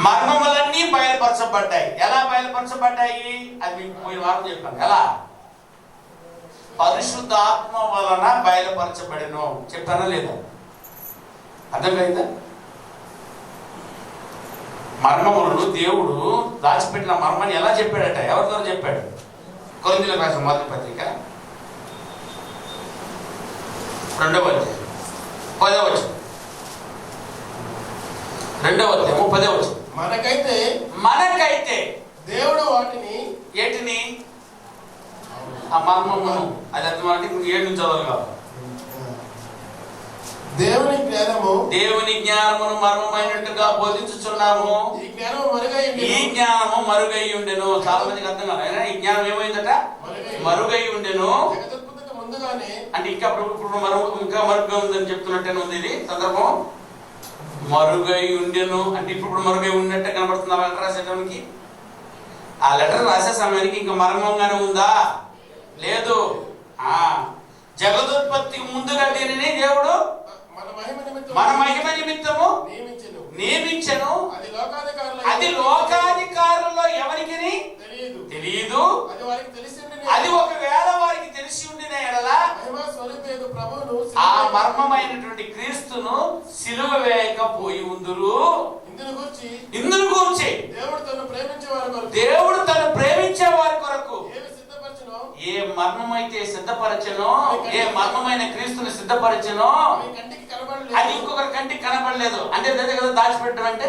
మర్మములన్నీ బయలుపరచబడ్డాయి. ఎలా బయలుపరచబడ్డాయి? అది మీకు పోయిన వారం చెప్పాను. ఎలా? పరిశుద్ధాత్మ వలన బయలుపరచబడినో చెప్పానా లేదా? అర్థమైందా? మర్మములను దేవుడు దాచిపెట్టిన మర్మాన్ని ఎలా చెప్పాడట? ఎవరి ద్వారా చెప్పాడు? కొరింథీయులకు రాసిన మొదటి పత్రిక 2వ అధ్యాయం 10వ వచనం, 2వ అధ్యాయము 10వ వచనం. మనకైతే దేవుడు వాటిని ఏటిని ఆ మర్మమును, అది అర్థమంటే 7 నుంచి చదవాలి కాదు. దేవుని జ్ఞానమును మర్మమైనట్టుగా బోధించుచున్నాము. ఈ జ్ఞానము మరుగై ఉండెను. చాలా మందికి అర్థం కాదు. ఈ జ్ఞానం ఏమైందట? మరుగై ఉండెను. ముందుగానే అంటే ఇంకా ఇంకా మరుగ్గా ఉందని చెప్తున్నట్టే ఉంది ఇది సందర్భం. మరుగై ఉండెను అంటే ఇప్పుడు మరుగై ఉన్నట్టే కనబడుతుంది ఆ లెటర్ రాసేటానికి. ఆ లెటర్ రాసే సమయానికి ఇంకా మర్మంగానే ఉందా? లేదు. జగదుత్పత్తికి ముందుగా దీనిని దేవుడు మన మహిమ నిమిత్తము నియమించెను. అది లోకాధికారుల్లో ఎవరికి తెలియదు. అది ఒకవేళ వారికి తెలిసి ఉండిన ఎడల ఆ మర్మమైనటువంటి క్రీస్తును సిలువ వేయకపోయి ఉందురు. ఇందును గూర్చి దేవుడు తను ప్రేమించే వారి కొరకు ఏ మర్మమైతే సిద్ధపరచనో, ఏ మర్మమైన క్రీస్తుని సిద్ధపరచనో అది ఇంకొకరి కంటికి కనపడలేదు. అంటే అదే కదా దాచిపెట్టడం అంటే.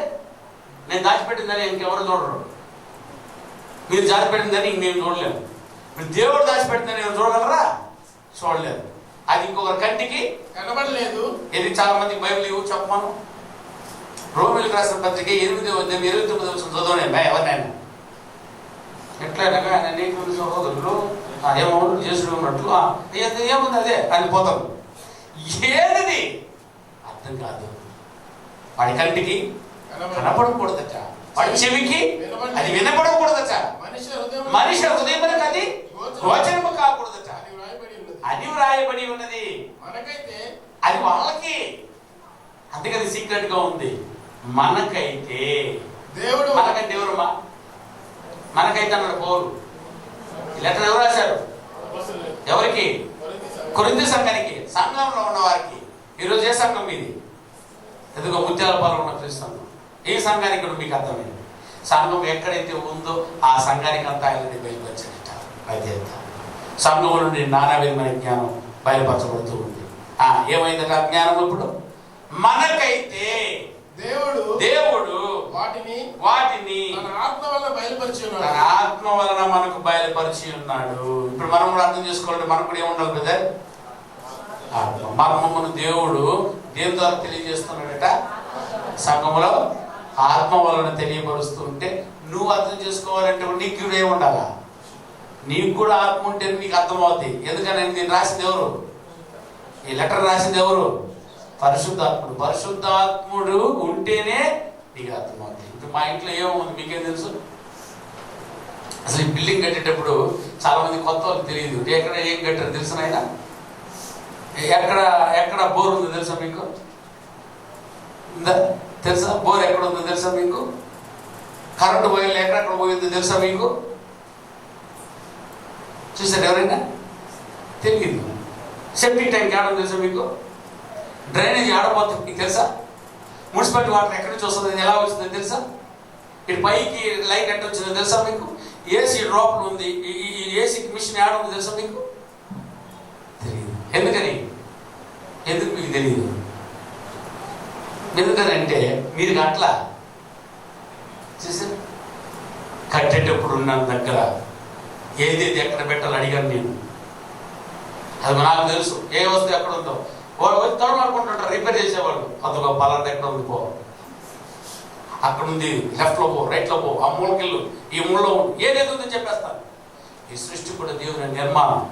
నేను దాచిపెట్టిందని ఇంకెవరు చూడరు. మీరు దాచిపెట్టిందని మేము చూడలేము. మీరు దేవుడు దాచిపెట్టిందని ఎవరు చూడగలరా? చూడలేదు. అది ఇంకొకరి కంటికి కనబడలేదు. ఇది చాలా మందికి బైబిల్ ఇవ్వు చెప్పమను. రోమిలకు రాసిన పత్రిక 8:29 చదవనే ఎవరినైనా ఎట్లయినాక ఆయన నీకు సహోదరులు ఏమవును చేసుడు ఉన్నట్లు ఏముంది అదే అని పోతాం. ఏది అర్థం కాదు. వాడి కంటికి కనపడకూడదట, వాడి చెవికి అది వినపడకూడదట, మనిషి హృదయం అది గోచరము కాకూడదట అని వ్రాయబడి ఉన్నది. అది వాళ్ళకి, అందుకని సీక్రెట్ గా ఉంది. మనకైతే దేవుడు, మనకంటే ఎవరమ్మా? మనకైతే అన్నాడు పౌలు. లెటర్ ఎవరు రాశారు? ఎవరికి? కొరింథీ సంఘానికి, సంఘంలో ఉన్న వారికి. ఈరోజు ఏ సంఘం ఇది? ఎదుగో ముత్యాలపాలెంలో ఉన్న క్రీస్తు సంఘం. ఈ సంఘానికి మీకు అర్థమైంది. సంఘం ఎక్కడైతే ఉందో ఆ సంఘానికి అంతా ఆయన బయలుపరచట. అయితే సంఘం నుండి నానా విధమైన జ్ఞానం బయలుపరచబడుతూ ఉంది. ఏమైందట జ్ఞానం? ఇప్పుడు మనకైతే దేవుడు వాటిని తన ఆత్మ వలన మనకు బయలుపరిచి ఉన్నాడు. ఇప్పుడు మనం కూడా అర్థం చేసుకోవాలంటే మనకు కూడా ఏముండాలి బ్రదర్? మర్మమును దేవుడు దేని ద్వారా తెలియజేస్తున్నాడట? సంఘములో ఆత్మ వలన తెలియపరుస్తూ ఉంటే నువ్వు అర్థం చేసుకోవాలంటే నీకు కూడా ఏముండాలా? నీకు కూడా ఆత్మ ఉంటే నీకు అర్థమవుతుంది. ఎందుకని దీన్ని రాసింది ఎవరు? ఈ లెటర్ రాసింది ఎవరు? పరిశుద్ధాత్ముడు. పరిశుద్ధాత్ముడు ఉంటేనే నీకు అర్థమవుతుంది. ఇప్పుడు మా ఇంట్లో ఏముంది మీకేం తెలుసు? అసలు ఈ బిల్డింగ్ కట్టేటప్పుడు చాలా మంది కొత్త వాళ్ళకి తెలియదు. ఎక్కడ ఏం కట్టారు తెలుసు నాయన? ఎక్కడ బోర్ ఉందో తెలుసా మీకు? తెలుసా? బోర్ ఎక్కడ ఉందో తెలుసా మీకు? కరెంటు పోయింది ఎక్కడెక్కడ పోయిందో తెలుసా మీకు? చూసారు ఎవరైనా? తెలియదు. సెప్టిక్ ట్యాంక్ ఆడడం తెలుసా మీకు? డ్రైనేజ్ ఆడబోతుంది మీకు తెలుసా? మున్సిపాలిటీ వాటర్ ఎక్కడి నుంచి వస్తుంది, ఎలా వచ్చిందో తెలుసా? ఇటు పైకి లైట్ ఎట్ట వచ్చిందో తెలుసా మీకు? ఏసీ డ్రాప్లు ఉంది. ఈ ఏసీకి మిషన్ ఆడ ఉంది తెలుసా మీకు? తెలియదు. ఎందుకు మీకు తెలియదు? ఎందుకని అంటే మీరు అట్లా చూసారు. కట్టేటప్పుడు ఉన్న దగ్గర ఏదేది ఎక్కడ పెట్టాలి అడిగాను నేను. అది నాకు తెలుసు. ఏ వస్తువు ఎక్కడ ఉందో వాళ్ళు తొడమాడుకుంటుంటారు రిపేర్ చేసేవాళ్ళు. అందుకో పలానా ఎక్కడ ఉంది పో, అక్కడ ఉంది, లెఫ్ట్లో పో, రైట్లో పో, ఆ మూలకెళ్ళు, ఈ మూలలో ఏదేది ఉందో చెప్పేస్తాను. ఈ సృష్టి కూడా దేవుని నిర్మాణం.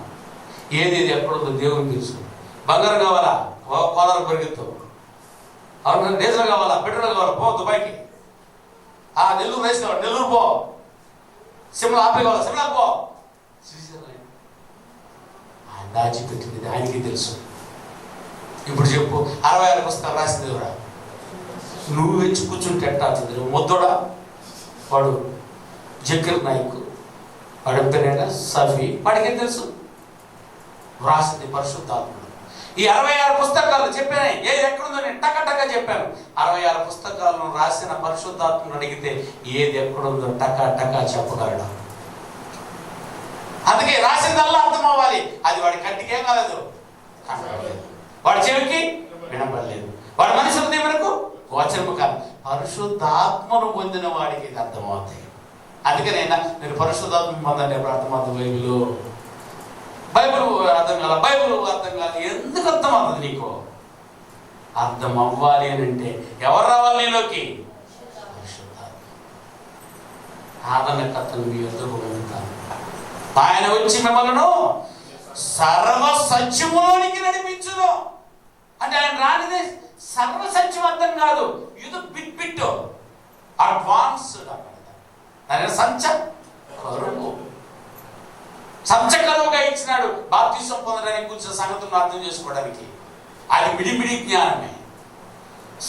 ఏదేది ఎక్కడుందో దేవుని తెలుసు. బంగారం కావాలా? కోలారు పరిగెత్తు. అవును. డీజిల్ కావాలా? పెట్రోల్ కావాలా? పో దుబాయ్కి. నెల్లూరు రైస్ కావాలి, నెల్లూరు పో. సిమ్లా ఆపిల్ కావాలా? సిమ్లా పో. ఆయన దాచిపెట్టింది ఆయనకి తెలుసు. ఇప్పుడు చెప్పు, 66 పుస్తకాలు రాసింది ఎవరా? నువ్వు వెచ్చి కూర్చుంటే ఎట్టా చదువు? మొద్దోడా వాడు? జకీర్ నాయక్ వాడు పేరేట సఫీ, వాడికేం తెలుసు? రాసింది పరిశుద్ధాత్ముడు. ఈ 66 పుస్తకాలు చెప్పాను. ఏది ఎక్కడుందో నేను టక చెప్పాను. 66 పుస్తకాలను రాసిన పరిశుద్ధాత్ముడు అడిగితే ఏది ఎక్కడుందో టక చెప్పగలడు. అందుకే రాసిందల్లా అర్థం అవ్వాలి. అది వాడి కంటికి ఏం కాలేదు, కనపడలేదు, వాడి చెవికి వినపడలేదు. వచనము కాదు, పరిశుద్ధాత్మను పొందిన వాడికి ఇది అర్థమవుతాయి. అందుకనైనా మీరు పరిశుద్ధాత్మ పొందండి. ఎప్పుడు అర్థమవుతుంది? బైబిల్ అర్థం కాల, బైబిల్ అర్థం కాదు. ఎందుకు అర్థం అవుతుంది నీకు? అర్థం అవ్వాలి అని అంటే ఎవరు రావాలి నీలోకి? పరిశుద్ధాత్మ. ఆదరణకర్తలు మీ ఎదురు ఉంటారు. ఆయన వచ్చి మిమ్మల్ని సర్వ సత్యములోనికి నడిపించును అంటే ఆయన రానిదే సర్వ సత్యం అర్థం కాదు, ఇది బిట్ బిట్ అడ్వాన్స్డ్ అన్నమాట. సంచకరువుగా ఇచ్చినాడు బాప్తిసం పొందడానికి కూర్చున్న సంగతులను అర్థం చేసుకోవడానికి. అది మిడిమిడి జ్ఞానమే.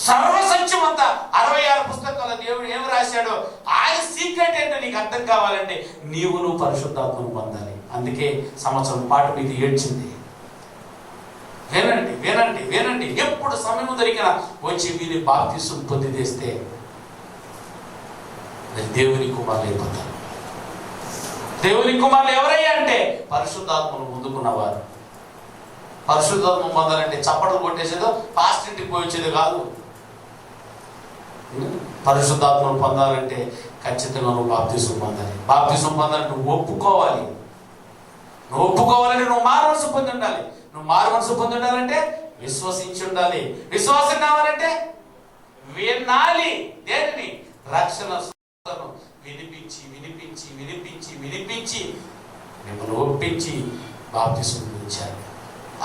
సర్వసత్యం అంతా 66 పుస్తకాల దేవుడు ఏమి రాశాడో ఆయన సీక్రెట్ ఏంటో నీకు అర్థం కావాలంటే నువ్వు పరిశుద్ధాత్మను పొందాలి. అందుకే సంవత్సరం పాటు మీకు ఏడ్చింది. వినండి వినండి వినండి, ఎప్పుడు సమయం దొరికినా వచ్చి వీరి బాప్తిసం పొంది తెస్తే దేవుని కుమారులు అయిపోతారు. దేవుని కుమారులు ఎవరయ్యా అంటే పరిశుద్ధాత్మను ముందుకున్నవారు. పరిశుద్ధాత్మ పొందాలంటే చప్పట్లు కొట్టేసేదో పాస్ట్ ఇంటికి పోయి వచ్చేది కాదు. పరిశుద్ధాత్మను పొందాలంటే ఖచ్చితంగా నువ్వు బాప్తిసం పొందాలి. బాప్తిసం పొందాలంటే నువ్వు ఒప్పుకోవాలి. నువ్వు ఒప్పుకోవాలంటే నువ్వు మారు మనసు పొంది ఉండాలి. నువ్వు మారు మనసు పొంది ఉండాలంటే విశ్వసించి ఉండాలి. విశ్వాసం కావాలంటే వినాలి. దేనిని? రక్షణ వినిపించి వినిపించి వినిపించి వినిపించి మిమ్మల్ని ఒప్పించి బాప్తిసం ఇచ్చారు.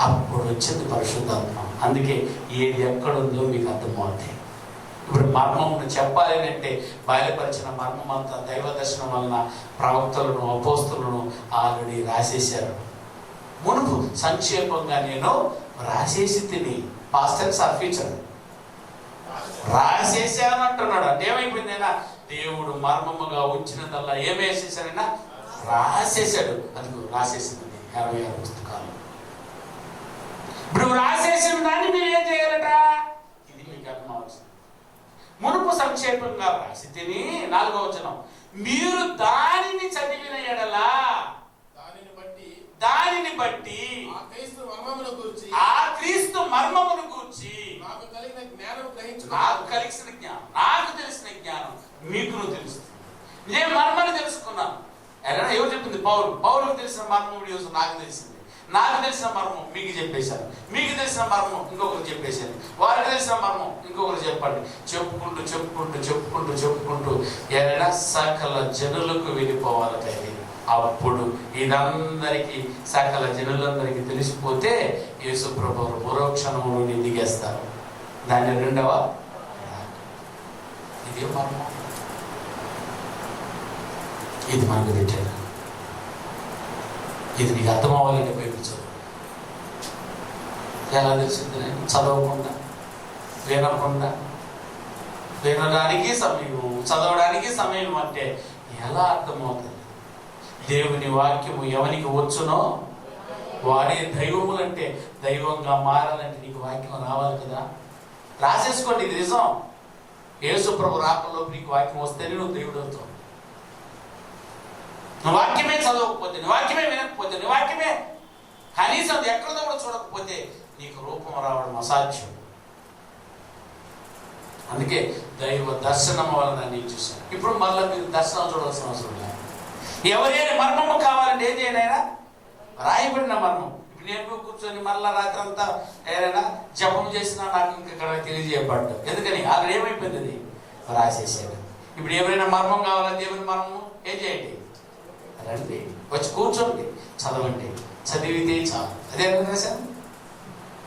అప్పుడు వచ్చింది పరిశుద్ధాత్మ. అందుకే ఏది ఎక్కడుందో మీకు అర్థమవుతాయి. ఇప్పుడు మర్మం చెప్పాలి అంటే బయలుపరిచిన మర్మం అంతా దైవ దర్శనం వలన ప్రవక్తలను అపోస్తులను ఆల్రెడీ రాసేశారు. మునుపు సంక్షేపంగా నేను రాసేసి తిని పాస్టర్ సర్ఫీచర్ రాసేసాను అంటున్నాడు. అంటే ఏమైపోయిందైనా దేవుడు మర్మముగా ఉంచినదల్లా ఏమేసేసాడైనా రాసేసాడు. అది రాసేసింది 66 పుస్తకాలు. ఇప్పుడు రాసేసిన దాన్ని మీరు ఏం చేయాలట? ఇది మీకు అర్థమవుతుంది. మునుపు సంక్షేపంగా రాసి తిని 4వ వచనం, మీరు దానిని చదివిన ఎడలా దానిని బట్టి ఆ క్రీస్తు మర్మమును గూర్చి నాకు తెలిసిన జ్ఞానం, నాకు తెలిసిన జ్ఞానం మీకు తెలుస్తుంది. నేను మర్మాన్ని తెలుసుకున్నాను. ఎవరు చెప్పింది? పౌరులకు తెలిసిన మర్మం నాకు తెలిసింది. నాకు తెలిసిన మర్మం మీకు చెప్పేశాను. మీకు తెలిసిన మర్మం ఇంకొకరు చెప్పేశాను. వారికి తెలిసిన మర్మం ఇంకొకరు చెప్పండి. చెప్పుకుంటూ చెప్పుకుంటూ చెప్పుకుంటూ చెప్పుకుంటూ ఏదైనా సకల జనులకు వెళ్ళిపోవాలి. కానీ అప్పుడు ఇదందరికీ సకల జనులందరికీ తెలిసిపోతే యేసు ప్రభువు మరోక్షణంలో దిగేస్తారు. దాన్ని 2వ ఇదే మర్మం. ఇది మనకు పెట్టారు. ఇది నీకు అర్థం అవ్వాలంటే బైబిల్ చదువు. ఎలా తెలిసింది? చదవకుండా వినకుండా, వినడానికి సమయం, చదవడానికి సమయం అంటే ఎలా అర్థమవుతుంది? దేవుని వాక్యము ఎవరికి వచ్చునో వాడే దైవములంటే దైవంగా మారాలంటే నీకు వాక్యం రావాలి కదా. రాసేసుకోండి, ఇది నిజం. యేసు ప్రభు రాకల్లో నీకు వాక్యం వస్తేనే నువ్వు దేవుడు అవుతావు. నువ్వు వాక్యమే చదవకపోతే, నువ్వు వాక్యమే వినకపోతే, నువ్వు వాక్యమే కనీసం అది ఎక్కడో కూడా చూడకపోతే నీకు రూపం రావడం అసాధ్యం. అందుకే దైవ దర్శనం వలన నేను చూశాను. ఇప్పుడు మళ్ళీ మీరు దర్శనం చూడాల్సిన అవసరం లేదు. ఎవరైనా మర్మము కావాలంటే ఏం చేయనైనా రాయబడిన మర్మం. ఇప్పుడు నేను కూర్చొని మళ్ళా రాత్రి అంతా ఏదైనా జపం చేసినా నాకు ఇక్కడ తెలియజేయబడ్డా. ఎందుకని అక్కడ ఏమైపోయింది? అది రాసేసాడు. ఇప్పుడు ఎవరైనా మర్మం కావాలంటే దేవుని మర్మము ఏం చేయండి? రండి, వచ్చి కూర్చోండి, చదవండి. చదివితే చాలు. అదే రాశాను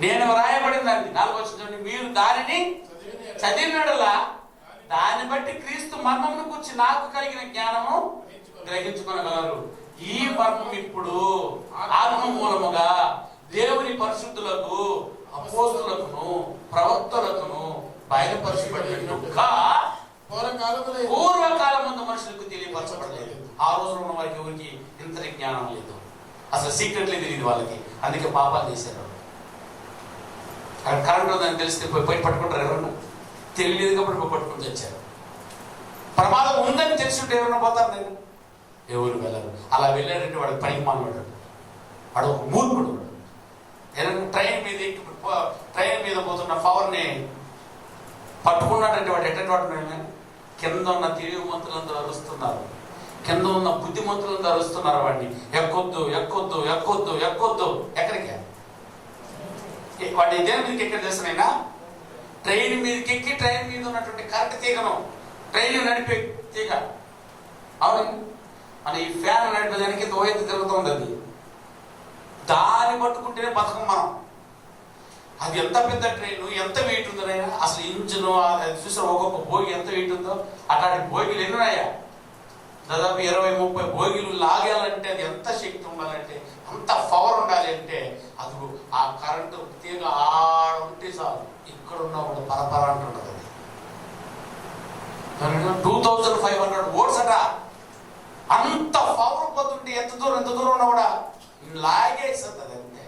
నేను. రాయబడిందండి 4వ వచనం, మీరు దానిని చదివినడలా దాన్ని బట్టి క్రీస్తు మర్మమును గురించి నాకు కలిగిన జ్ఞానము గ్రహించుకొనగలరు. ఈ మర్మం ఇప్పుడు ఆత్మ మూలముగా దేవుని పరిశుద్ధులకు అపోస్తులకు ప్రవక్తలకు బయలుపరచబడినట్టుగా పూర్వకాలం ముందు మనుషులకు తెలియపరచబడలేదు. ఆ రోజులో ఉన్న వారికి ఎవరికి ఇంతటి జ్ఞానం లేదు. అసలు సీక్రెట్లే తెలియదు వాళ్ళకి. అందుకే పాపాలు చేశారు. అక్కడ కరెంట్ ఉందని తెలిస్తే పోయి పట్టుకుంటారు. ఎవరన్నా తెలియలేదు కాబట్టి పట్టుకుని తెచ్చారు. ప్రమాదం ఉందని తెలిసి ఉంటే ఎవరన్నా పోతారు? నేను ఎవరు వెళ్ళరు. అలా వెళ్ళారంటే వాడు పనికి మానవాడు, వాడు ఒక మూర్ఖుడు. ఏదైనా ట్రైన్ మీద పోతున్న పవర్ని పట్టుకున్నాడంటే వాడు ఎట్టేవాడు కింద ఉన్న తెలివిమంతులందరూ అరుస్తున్నారు, కింద ఉన్న బుద్ధిమంతులందరూ అరుస్తున్నారు వాడిని, ఎక్కొద్దు ఎక్కొద్దు ఎక్కొద్దు ఎక్కొద్దు. ఎక్కడికి వాడి దేని మీదకి ఎక్కడ చేస్తానైనా ట్రైన్ మీదకి ఎక్కి ట్రైన్ మీద ఉన్నటువంటి కరెంట్ తీగను, ట్రైన్ నడిపే తీగ, అవును మన ఈ ఫ్యాన్ నడిపేదానికి దోయెత్తి తిరుగుతుంది, అది దాన్ని పట్టుకుంటేనే బతకం మనం. అది ఎంత పెద్ద ట్రైన్, ఎంత వెయిట్ ఉందో అసలు ఇంజను చూసిన ఒక్కొక్క భోగి ఎంత వెయిట్ ఉందో. అట్లాంటి భోగిలు ఎన్ని ఉన్నాయా, దాదాపు 20-30 భోగిలు లాగాలంటే అది ఎంత శక్తి ఉండాలంటే, అంత పవర్ ఉండాలి అంటే అది ఆ కరెంటు తీగ ఆడ ఉంటే చాలు, ఇక్కడ ఉన్న ఒక పరపర అంటుండదు. అది 2500 వోల్ట్స్ అట, అంత పవర్ పోతుంటే ఎంత దూరం ఉన్నా కూడా లాగేస్తుంది అది. అంతే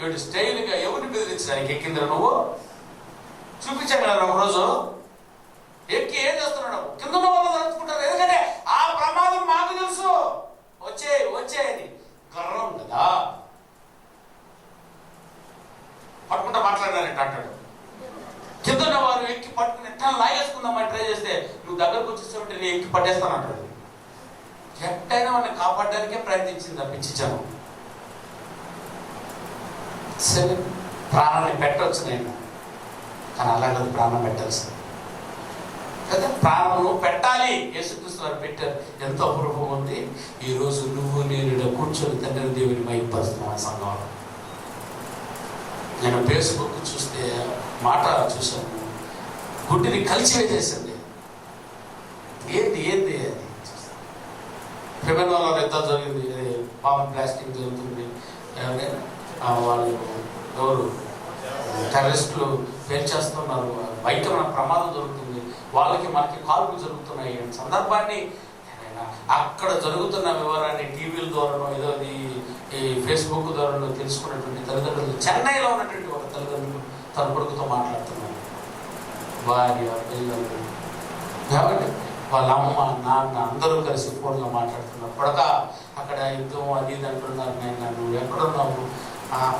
ఇటు స్టైల్గా ఎవరిని బెదిరించడానికి ఎక్కిందిరా నువ్వు? చూపించాను కదా ఒకరోజు, ఎక్కి ఏం చేస్తున్నాడు, కింద ఉన్న వాళ్ళు తలుచుకుంటారు. ఎందుకంటే ఆ ప్రమాదం మాకు తెలుసు, వచ్చేయని గర్వం కదా. పట్టుకుంటా మాట్లాడారంట అంటాడు. కింద ఉన్న వారు ఎక్కి పట్టుకుని ఎట్లా లాగేసుకుందామని ట్రై చేస్తే నువ్వు దగ్గరకు వచ్చేసేవంటే నేను ఎక్కి పట్టేస్తాను అంటాడు. ఎట్టయినా వాడిని కాపాడడానికే ప్రయత్నించింది తప్పించాను. సరే ప్రాణాన్ని పెట్టవచ్చు నేను, కానీ అలాంటి ప్రాణం పెట్టాల్సింది కదా. ప్రాణము పెట్టాలి, యేసుక్రీస్తు వారు పెట్టారు. ఎంతో అపూర్వం ఉంది. ఈరోజు నువ్వు నేను కూర్చొని తండ్రి దేవుని మైపరుస్తున్నాం ఆ సంఘంలో. నేను ఫేస్బుక్ చూస్తే మాట చూశాను, గుడ్డిని కలిసివేసేసింది. ఏంది అది ఫిమెనోలో యుద్ధం జరిగింది, బాంబ్ బ్లాస్టింగ్ జరుగుతుంది, వాళ్ళు ఎవరు టెర్రరిస్టులు పేల్చేస్తున్నారు, భయంకరమైన ప్రమాదం జరుగుతుంది, వాళ్ళకి మనకి కాల్పులు జరుగుతున్నాయి. సందర్భాన్ని అక్కడ జరుగుతున్న వివరాన్ని టీవీల ద్వారానో ఏదో ఈ ఫేస్బుక్ ద్వారానో తెలుసుకున్నటువంటి తల్లిదండ్రులు, చెన్నైలో ఉన్నటువంటి ఒక తల్లిదండ్రులు తన కొడుకుతో మాట్లాడుతున్నారు. భార్య పిల్లలు కాబట్టి వాళ్ళ అమ్మ నాన్న అందరూ కలిసి ఫోన్లో మాట్లాడుతున్నారు. కొడక అక్కడ యుద్ధం అది ఇది అంటున్నారు, నేను నువ్వు ఎక్కడున్నావు,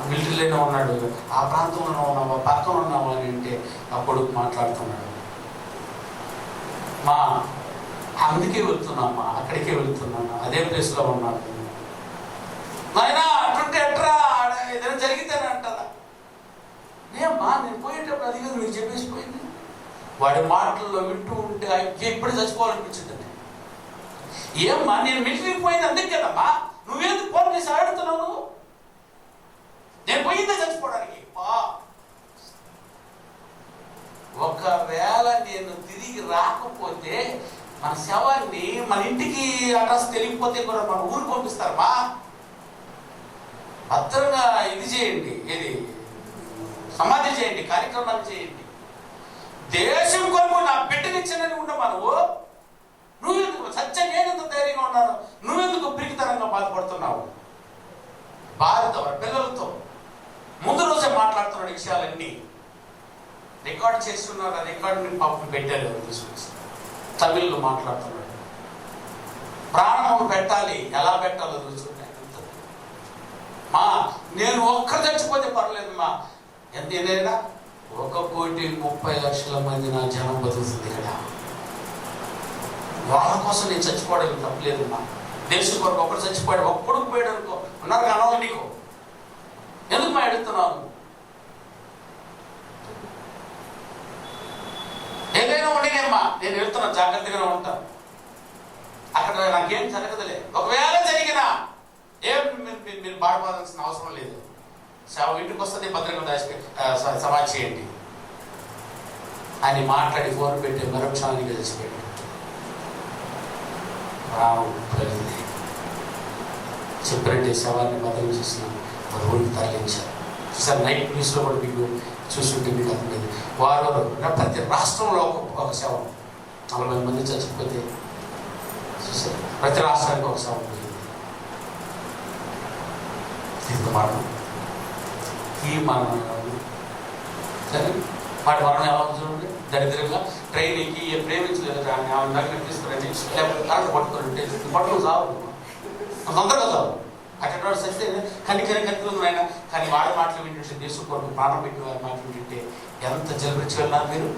మిలిటరీలోనే ఉన్నాడు, ఆ ప్రాంతంలో ఉన్నావా, పక్కన ఉన్నావా అని అంటే ఆ కొడుకు మాట్లాడుతున్నాడు. మా అందుకే వెళ్తున్నామ్మా, అక్కడికే వెళ్తున్నాను, అదే ప్లేస్లో ఉన్నాను. నాయనా అట్టుంటే ఎట్రా, ఏదైనా జరిగితేనే అంటారా? నేమ్మా నేను పోయేటప్పుడు అది కదా మీరు చెప్పేసి పోయింది. వాడి మాటల్లో వింటూ ఉంటే ఎప్పుడు చచ్చిపోవాలనిపించిందండి. ఏమ్మా నేను మిలిటరీకి పోయింది అందుకే కదమ్మా, నువ్వేందుకు ఫోన్ చేసి ఆడుతున్నావు? నేను పోయిందే చచ్చిపోవడానికి. ఒకవేళ నేను తిరిగి రాకపోతే మన శవాన్ని మన ఇంటికి అడ్రస్ తెలియకపోతే కూడా మన ఊరికి పంపిస్తారమ్మా. భద్రంగా ఇది చేయండి, ఏది సమాధి చేయండి, కార్యక్రమాలు చేయండి. దేశం కొరకు నా బిడ్డనిచ్చానని ఉండమా నువ్వెందుకు సత్యం, నేనెందుకు ధైర్యంగా ఉన్నాను, నువ్వెందుకు పిరికితనంగా బాధపడుతున్నావు? భార్యతో పిల్లలతో ముందు రోజే మాట్లాడుతున్న విషయాలన్నీ రికార్డ్ చేస్తున్నారు. ఆ రికార్డుని పాపం పెట్టారు, తీసుకొచ్చి తమిళ్లో మాట్లాడుతున్నాడు. ప్రాణం పెట్టాలి, ఎలా పెట్టాలో చూసుకుంటే మా నేను ఒక్కరు చచ్చిపోతే పర్లేదు మా ఎంతైనా 1,30,00,000 మంది నా జనం బతుకుతుంది ఇక్కడ. వాళ్ళ కోసం నేను చచ్చిపోవడం తప్పలేదు మా. దేశం కొరకు ఒకరు చచ్చిపోయాడు, ఒక్కడికి పోయాడు అనుకో, ఉన్నారు కనవాలి నీకు, ఎందుకు మా ఎడుతున్నాను? ఏదైనా ఉండేమ్మా, నేను వెళ్తున్నాను, జాగ్రత్తగానే ఉంటాను. అక్కడ నాకేం జరగదులే. ఒకవేళ జరిగినా ఏం మీరు బాధపడాల్సిన అవసరం లేదు. ఇంటికి వస్తుంది, భద్రంగా సమాధి చేయండి అని మాట్లాడి ఫోన్ పెట్టి మరొక్షానికి తెలిసిపోయాడు. చెప్పినట్టు శవాన్ని భద్రం చేసిన ఊరికి తరలించారు. సార్ నైట్ న్యూస్లో కూడా మీకు చూసుంటే మీకు అర్థమైంది. వారు ప్రతి రాష్ట్రంలో ఒక శవం, 40 మంది చచ్చిపోతే చూసారు, ప్రతి రాష్ట్రానికి ఒక శవం పోయింది. మరణం ఈ మరణం సరే, వాటి మరణం ఎలా చూడండి, దరిద్రంగా ట్రైనింగ్కి ప్రేమించలేదు, నడిపిస్తారని కరెంట్ పట్టుకుంటే పట్టుకుని సాగు తొందరగా సాగు. అక్కడ సస్తే కనికరం కనిపిస్తుంది ఆయన, కానీ వాడి మాటలు వింటుంటే దేశం కొరకు ప్రాణం పెట్టి వారి మాటలు వింటుంటే ఎంత జలరించి వెళ్ళినారు మీరు?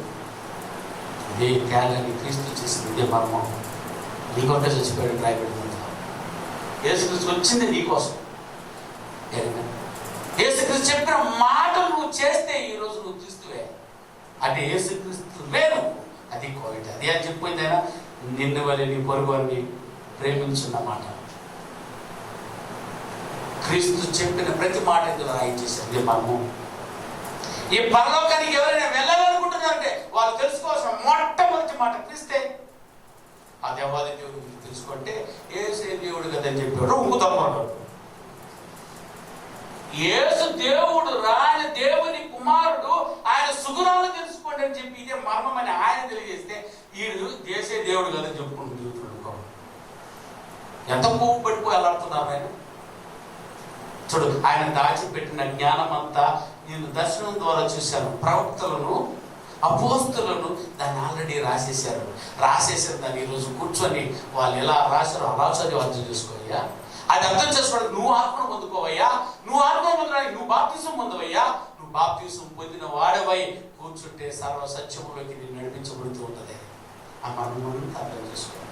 ఇదే త్యాగాన్ని క్రీస్తు చేసింది, ఇదే మర్మం. నీకొంటే చచ్చిపోయాడు రాయబడింది. యేసుక్రీస్తు వచ్చింది నీకోసం. యేసుక్రీస్తు చెప్పిన మాటలు నువ్వు చేస్తే ఈరోజు నువ్వు క్రీస్తువే. అంటే యేసుక్రీస్తు వేరు, అది కోవిడ్. అది అని చెప్పింది ఆయన, నిన్ను వల్ల నీ పొరుగుని ప్రేమించున్న మాట. క్రీస్తు చెప్పిన ప్రతి మాట ఇందులో రాయించేశారు. ఇది మర్మం. ఈ పరలోకానికి ఎవరైనా వెళ్ళాలనుకుంటున్నారంటే వాళ్ళు తెలుసుకోవాల్సిన మొట్టమొదటి మాట క్రీస్తే. ఆ దేవాది దేవుడు తెలుసుకుంటే యేసే దేవుడు కదని చెప్పాడు. ఇంకుతాడు యేసు దేవుడు, రాని దేవుని కుమారుడు, ఆయన సుగుణాలు తెలుసుకోండి అని చెప్పి ఇదే మర్మం అని ఆయన తెలియజేస్తే వీడు చేసే దేవుడు కదని చెప్పుకుంటూ తిరుగుతున్నాడు. ఎంత పువ్వు పడిపోయి అలాడుతున్నారు ఆయన. చూడు, ఆయన దాచిపెట్టిన జ్ఞానం అంతా నేను దర్శనం ద్వారా చూశాను. ప్రవక్తలను, అపోస్తులను దాన్ని ఆల్రెడీ రాసేసారు దాన్ని ఈరోజు కూర్చొని వాళ్ళు ఎలా రాశారో అలా చదివి అర్థం చేసుకోవయ్యా. అది అర్థం చేసుకోవడానికి నువ్వు ఆత్మను పొందుకోవయ్యా. నువ్వు ఆత్మను పొందడానికి నువ్వు బాప్తిసం పొందవయ్యా. నువ్వు బాప్తిసం పొందిన వాడవై కూర్చుంటే సర్వ సత్యములోకి నేను నడిపించబడుతూ ఉంటుంది. ఆ మనమంతా అర్థం చేసుకోవాలి.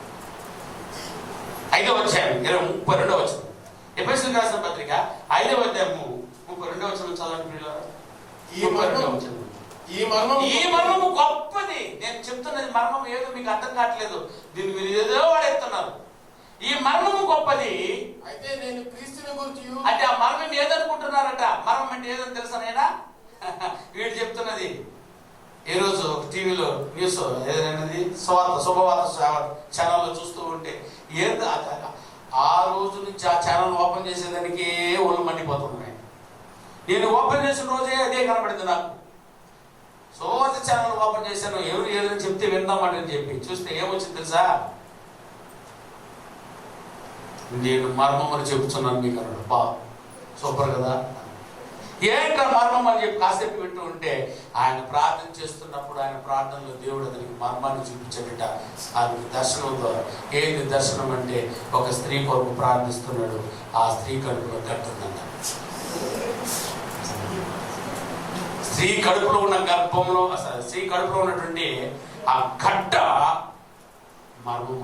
5వ అధ్యాయం 32వ వచనం, ఎఫెసీయులకు రాసిన పత్రిక 5వ అధ్యాయము 32వ వచనం చదవండి. ఈ మర్మము గొప్పది. నేను చెప్తున్నది మర్మం ఏదో మీకు అర్థం కావట్లేదు, దీన్ని మీరు ఏదో వాడేస్తున్నారు. ఈ మర్మము గొప్పది. అయితే నేను క్రీస్తుని గురించి, అంటే ఆ మర్మం ఏదనుకుంటున్నారట? మర్మం అంటే ఏదని తెలుసానైనా వీడు చెప్తున్నది. ఈరోజు టీవీలో న్యూస్ ఏదైనది శుభవార్త ఛానల్లో చూస్తూ ఉంటే ఏదో ఆ రోజు నుంచి ఆ ఛానల్ ఓపెన్ చేసేదానికి ఒళ్ళు మండిపోతున్నాయి. నేను ఓపెన్ చేసిన రోజే అదే కనబడింది నాకు. శుభవార్త ఛానల్ ఓపెన్ చేశాను, ఎవరు ఏదని చెప్తే విందామని చెప్పి చూస్తే ఏమొచ్చింది తెలుసా? నేను మర్మమని చెప్తున్నాను మీకు అన్నాడు. బా సూపర్ కదా. ఏంటో మర్మం అని చెప్పి కాసేపు వింటూ ఉంటే ఆయన ప్రార్థన చేస్తున్నప్పుడు ఆయన ప్రార్థనలో దేవుడు అతనికి మర్మాన్ని చూపించాడట. అది దర్శనం ద్వారా. ఏది దర్శనం అంటే ఒక స్త్రీ కొరకు ప్రార్థిస్తున్నాడు, ఆ స్త్రీ కడుపులో కట్టుందంట. స్త్రీ కడుపులో ఉన్న గర్భంలో, స్త్రీ కడుపులో ఉన్నటువంటి ఆ గడ్డ మర్మం